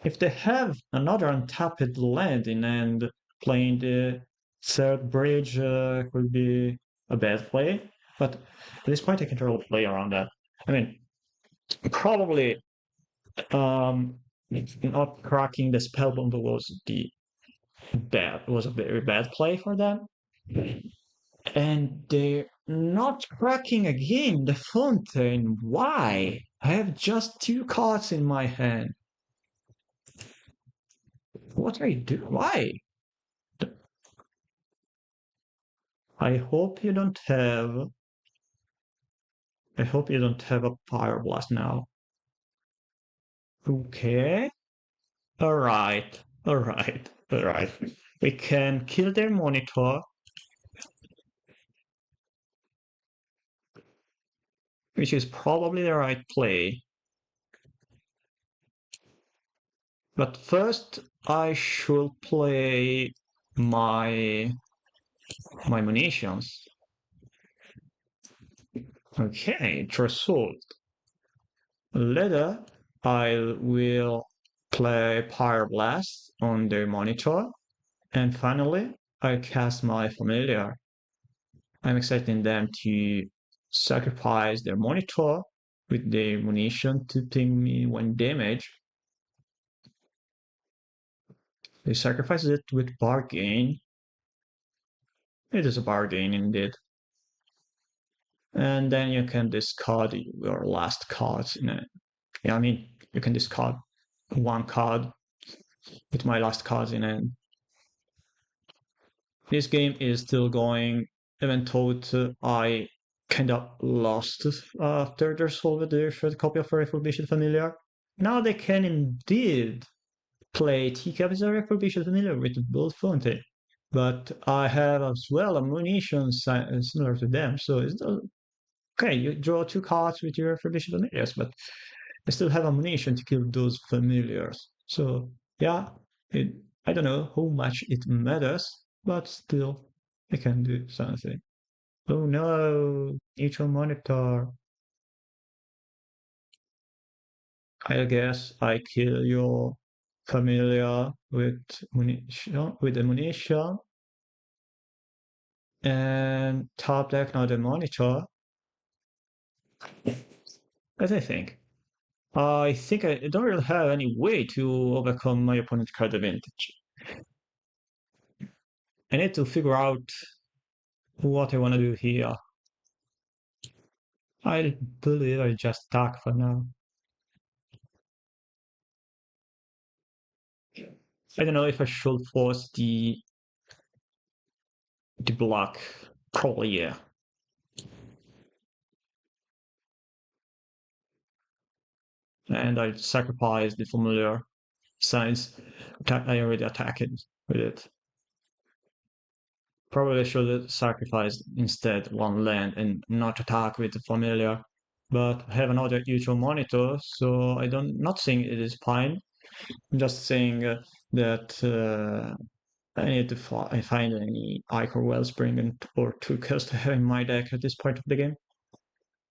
If they have another untapped land in and playing the 3rd bridge could be a bad play, but at this point I can totally play around that. I mean, probably not cracking the spellbound was a very bad play for them. And they're not cracking again the fountain. Why? I have just 2 cards in my hand. What are you doing? Why? I hope you don't have. I hope you don't have a Fire Blast now. Okay. Alright. Alright. Alright. We can kill their monitor, which is probably the right play. But first, I should play my munitions. Okay, Trasult. Later, I will play Pyroblast on their monitor. And finally, I cast my Familiar. I'm expecting them to sacrifice their monitor with their munition to ping me 1 damage. They sacrifice it with bargain. It is a bargain indeed. And then you can discard your last cards in it. Yeah, I mean, you can discard 1 card with my last cards in it. This game is still going, even though I kind of lost after they solved their 3rd copy of Refurbished Familiar. Now they can indeed play Teacup as a Refurbished Familiar with both Fountain. But I have as well a munition similar to them, so Okay, you draw two cards with your forbidden familiars, but I still have ammunition to kill those familiars. So yeah, it I don't know how much it matters, but still I can do something. Oh no, Utrom Monitor. I guess I kill your familiar with ammunition, and top deck now the monitor. As I think. I think I don't really have any way to overcome my opponent's card advantage. I need to figure out what I want to do here. I believe I just attack for now. I don't know if I should force the block. Probably yeah. And I sacrifice the familiar since I already attacked with it. Probably should have sacrificed instead one land and not attack with the familiar. But I have another Utrom Monitor, so I don't not saying it is fine. I'm just saying that I need to find any Ichor Wellspring or Tucast to have in my deck at this point of the game.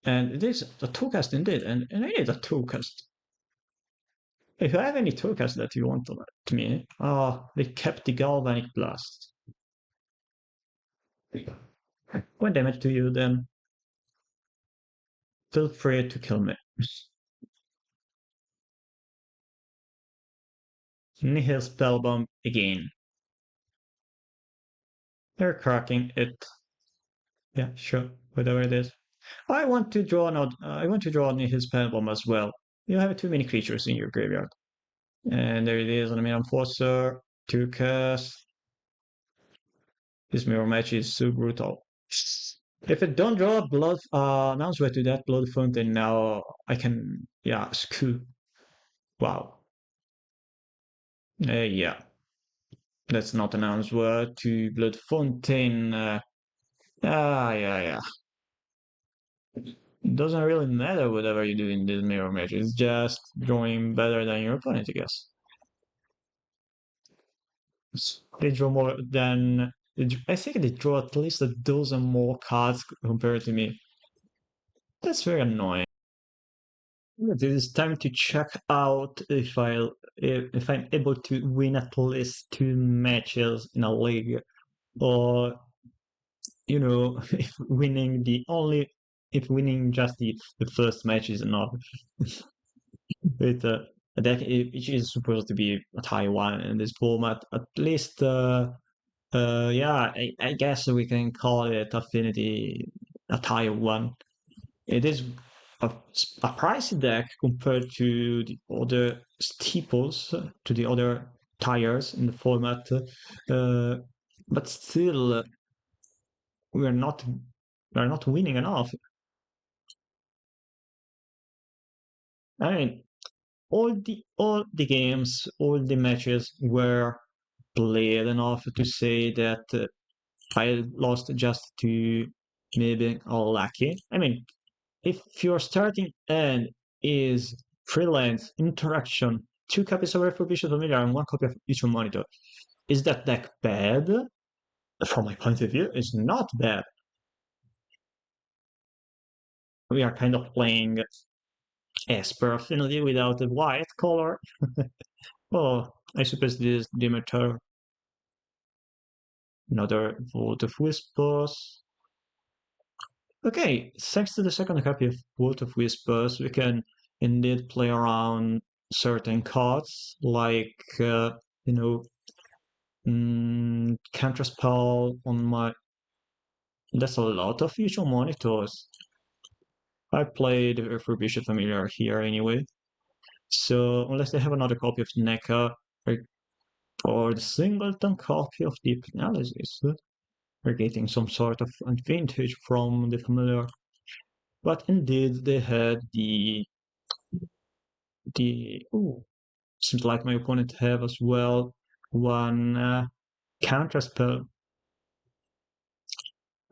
And it is a Tucast indeed, and I need a Tucast. If you have any Tucast that you want to me, they kept the Galvanic Blast. One damage to you, then feel free to kill me. Nihil Spellbomb again. They're cracking it. Yeah, sure, whatever it is. I want to draw Nihil Spellbomb as well. You have too many creatures in your graveyard. And there it is on the main enforcer. Two cast. This mirror match is so brutal. If I don't draw blood announcement to that blood fountain now, I can screw. Wow. Yeah. That's not an answer to blood fountain. Yeah. It doesn't really matter whatever you do in this mirror match. It's just drawing better than your opponent, I guess. They draw more than I think they draw at least a dozen more cards compared to me. That's very annoying. It is time to check out if I'm able to win at least two matches in a league, or if winning just the first match is enough. With a deck which is supposed to be a tie one in this format, at least yeah, I guess we can call it Affinity a tie one. It is a, a pricey deck compared to the other steeples, to the other tires in the format, but still we are not winning enough. I mean, all the games, all the matches were played enough to say that I lost just to maybe unlucky. I mean, if your starting end is freelance, interaction, two copies of Refurbished Familiar and one copy of Utrom Monitor, is that deck bad? From my point of view, it's not bad. We are kind of playing Esper Affinity without the white color. Oh, I suppose this is Dimir Terror. Another Vault of Whispers. Okay, thanks to the second copy of Vault of Whispers, we can indeed play around certain cards, like, you know, Counterspell on my... That's a lot of visual monitors. I played Refurbished Familiar here anyway. So, unless they have another copy of NECA, or the singleton copy of Deep Analysis, we're getting some sort of advantage from the Familiar. But indeed, they had seems like my opponent have as well one counterspell.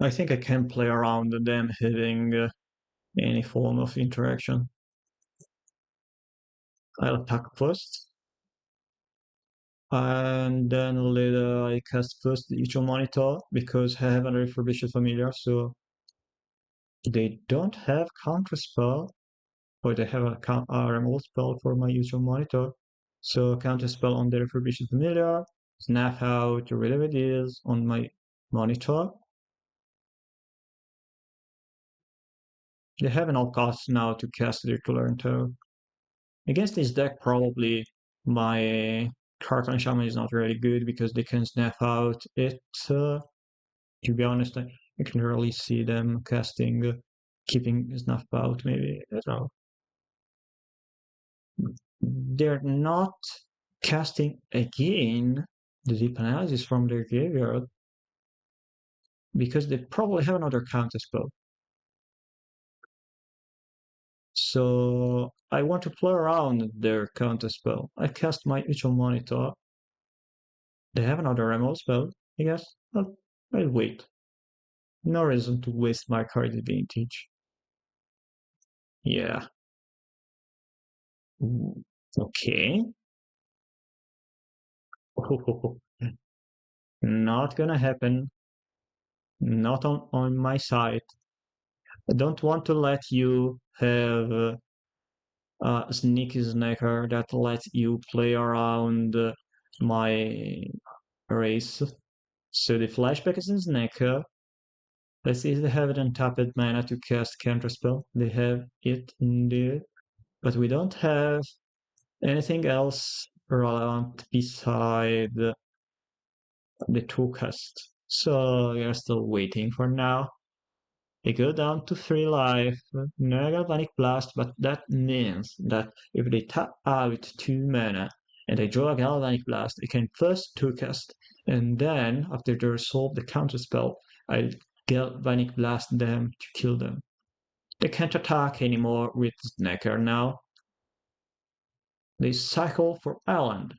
I think I can play around them having any form of interaction. I'll attack first, and then later I cast first the Utrom Monitor because I have a refurbished familiar, so they don't have counter spell, or they have a removal spell for my Utrom Monitor. So counter spell on the refurbished familiar, snap out whatever it is on my monitor. They have enough cost now to cast their Dimir Terror. Against this deck, probably my Cartline Shaman is not really good because they can snap out it. To be honest, I can really see them casting, keeping snap out maybe. I don't know. They're not casting again the deep analysis from their graveyard because they probably have another counter spell. So I want to play around their counter spell. I cast my Utrom Monitor. They have another removal spell, I guess. I'll wait. No reason to waste my card advantage. Yeah. Okay. Not gonna happen. Not on my side. I don't want to let you have a sneaky snacker that lets you play around my race. So the flashback is in snacker. Let's see if they have it untapped mana to cast counterspell. They have it in there. But we don't have anything else relevant beside the two cast. So we are still waiting for now. They go down to 3 life, no galvanic blast, but that means that if they tap out 2 mana and they draw a galvanic blast, they can first 2 cast, and then after they resolve the counter spell, I galvanic blast them to kill them. They can't attack anymore with Snacker now. They cycle for island.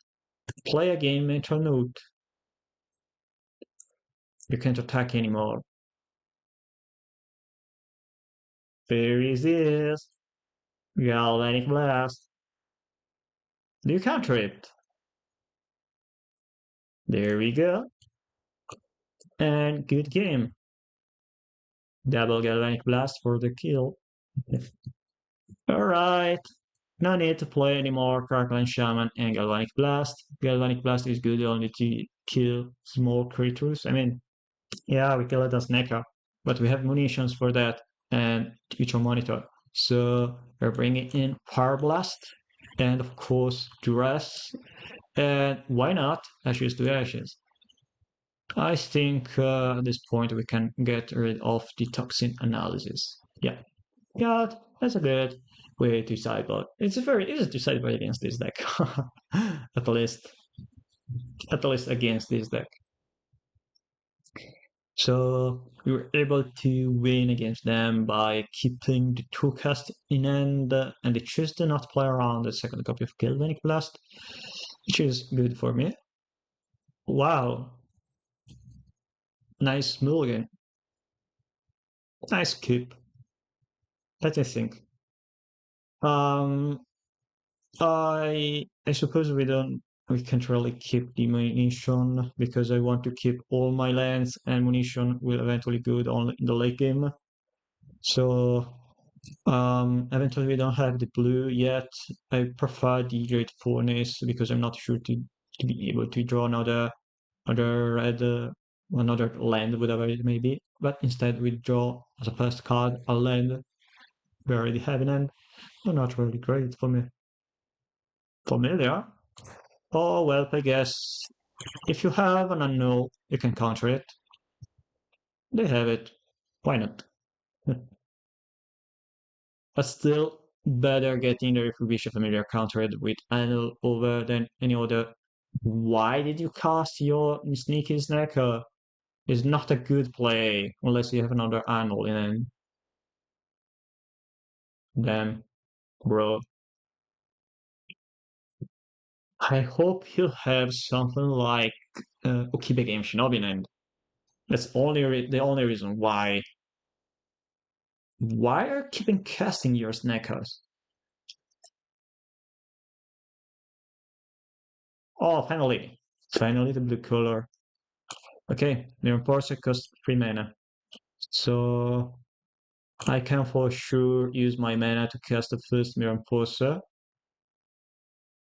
Play a game mental note. You can't attack anymore. There is this. Galvanic Blast. Do you counter it? There we go. And good game. Double Galvanic Blast for the kill. Alright. No need to play anymore Crackling Shaman and Galvanic Blast. Galvanic Blast is good only to kill small creatures. I mean, yeah, we kill it as Neca, but we have munitions for that and Utrom Monitor. So we're bringing in Power Blast and of course Duress. And why not Ashes to Ashes? I think at this point we can get rid of the toxin analysis. Yeah, yeah, that's a good way to sideboard. It's very easy to sideboard against this deck, at least, at least against this deck. So we were able to win against them by keeping the two cast in hand, and they choose to not play around the second copy of Galvanic Blast, which is good for me. Wow, nice mulligan, nice keep. Let me think. Um, I suppose we can't really keep the munition because I want to keep all my lands and munition will eventually go on in the late game. So eventually we don't have the blue yet. I prefer the Great Furnace because I'm not sure to be able to draw another red another land, whatever it may be. But instead we draw as a first card a land we already have an end. Not really great for me. Familiar? Oh, well, I guess if you have an unknown, you can counter it. They have it. Why not? But still, better getting the Refurbished Familiar countered with Annual over than any other. Why did you cast your Sneaky Snacker? It's not a good play unless you have another Annual in. Damn, bro. I hope you have something like Okibe Game Shinobi named. That's the only reason why Why are you keeping casting your snackers? Oh, finally. Finally the blue color. Okay, Mirror Porcer costs 3 mana. So I can for sure use my mana to cast the first Mirror Porcer.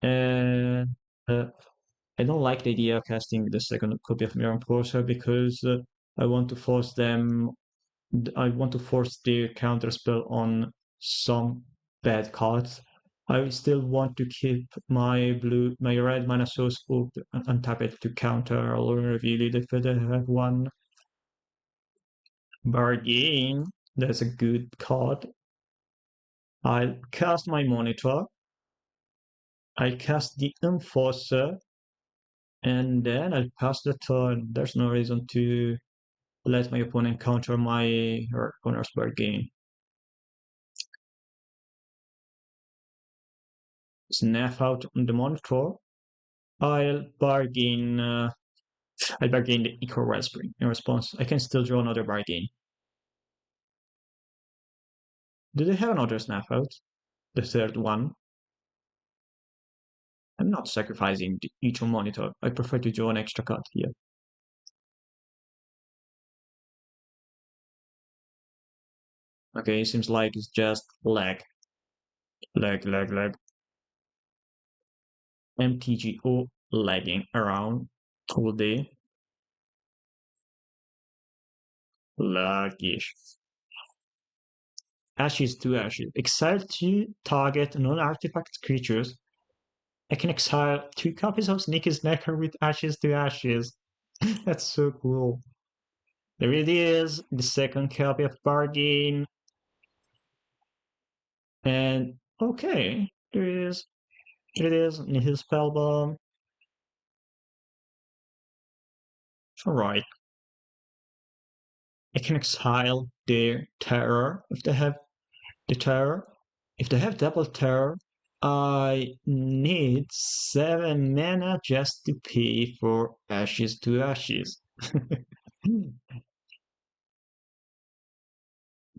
And I don't like the idea of casting the second copy of Mirror Porcer because I want to force them I want to force their counterspell on some bad cards. I still want to keep my red mana source open untapped to counter or reveal it if I have one. Bargain. That's a good card. I'll cast my monitor. I cast the enforcer, and then I'll pass the turn. There's no reason to let my opponent counter my opponent's bargain. Snap out on the monitor. I'll bargain. I bargain the Eco Raspberry. In response, I can still draw another bargain. Do they have another snap out? The third one? I'm not sacrificing the Utrom Monitor. I prefer to draw an extra card here. Okay, seems like it's just lag. Lag. MTGO lagging around all day. Laggish. Ashes to Ashes. Exile 2 target non-artifact creatures. I can exile 2 copies of Sneaker's Necker with Ashes to Ashes. That's so cool. There it is, the second copy of Bargain. And okay, there it is, Nihil Spellbomb. Alright. I can exile their terror if they have the terror. If they have double terror, I need 7 mana just to pay for Ashes to Ashes.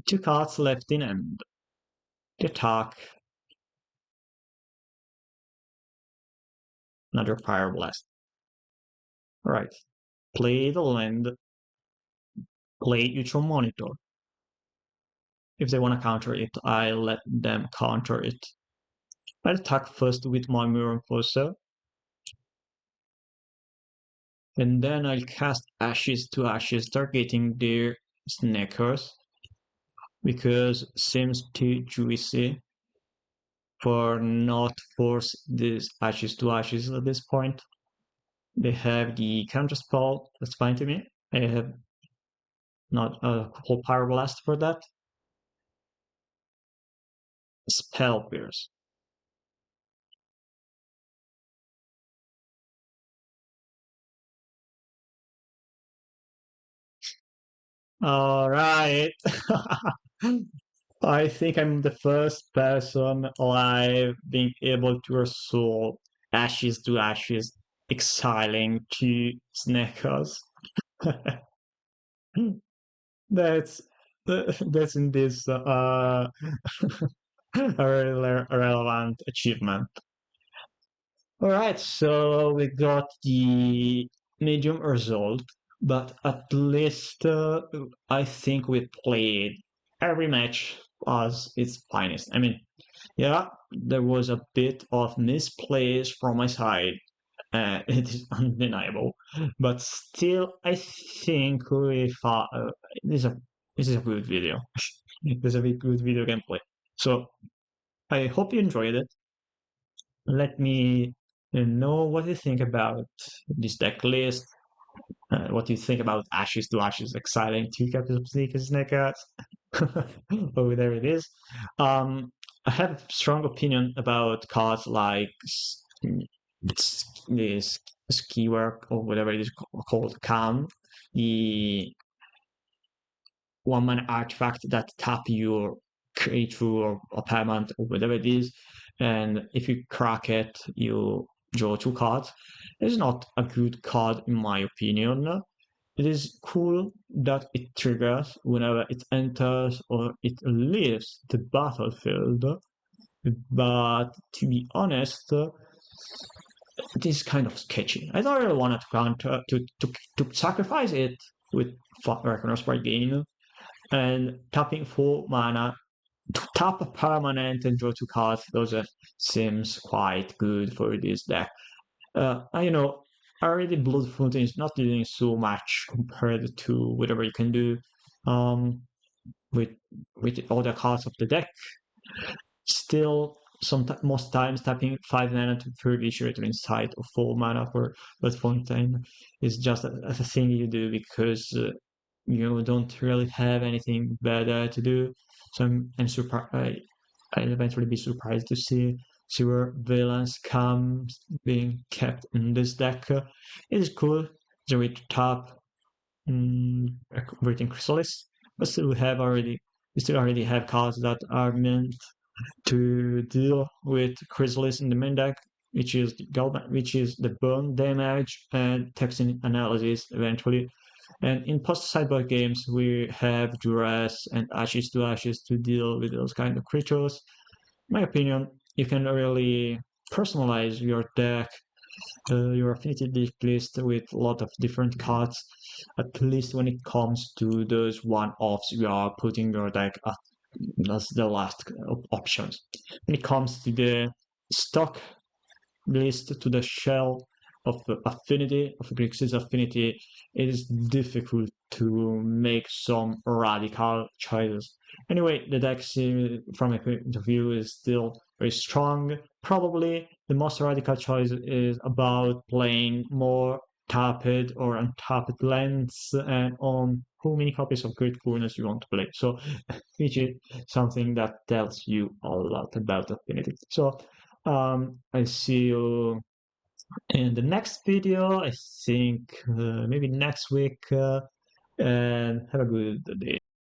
2 cards left in hand. The attack. Another Fire Blast. Alright. Play the land. Play Utrom Monitor. If they want to counter it, I let them counter it. I'll attack first with my Mirror Enforcer. And then I'll cast Ashes to Ashes, targeting their Snackers. Because seems too juicy for not force this Ashes to Ashes at this point. They have the counter spell, that's fine to me. I have not a whole Power Blast for that. Spell Pierce. All right. I think I'm the first person alive being able to resolve Ashes to Ashes, exiling two Snackers. that's that's in this a really relevant achievement. All right, so we got the medium result, but at least I think we played every match as its finest. I mean, yeah, there was a bit of misplays from my side. It is undeniable, but still, I think this is a this is a good video. This is a good video gameplay. So I hope you enjoyed it. Let me know what you think about this deck list. What you think about Ashes to Ashes, exciting two copies of Snake Arts. Oh, there it is. I have a strong opinion about cards like this ski work or whatever it is called, Calm, the 1 mana artifact that tap your creature or permanent or whatever it is, and if you crack it, you draw 2 cards. It's not a good card in my opinion. it is cool that it triggers whenever it enters or it leaves the battlefield. But to be honest, it is kind of sketchy. I don't really want to counter to sacrifice it with Reckoner's Bargain and tapping 4 mana to tap a permanent and draw 2 cards. Those seems quite good for this deck. Already Blood Fountain is not doing so much compared to whatever you can do um, with all the cards of the deck. Still, most times tapping 5 mana to previous return side of 4 mana for Blood Fountain is just a thing you do because you don't really have anything better to do. So I'm surprised. I'll eventually be surprised to see where Valence comes being kept in this deck. It is cool. The way to tap converting Chrysalis, but still we still already have cards that are meant to deal with Chrysalis in the main deck, which is the burn damage and toxin analysis eventually. And in post-sideboard games, we have Duress and Ashes to Ashes to deal with those kind of creatures. In my opinion, you can really personalize your deck, your Affinity Decklist with a lot of different cards, at least when it comes to those one-offs you are putting your deck as the last options. When it comes to the stock list, to the shell of Affinity, of Grixis Affinity, it is difficult to make some radical choices. Anyway, the deck, from my point of view, is still very strong. Probably the most radical choice is about playing more tapped or untapped lands and on how many copies of Great Furnace you want to play. So, which is something that tells you a lot about Affinity. So, I see you in the next video. I think maybe next week, and have a good day.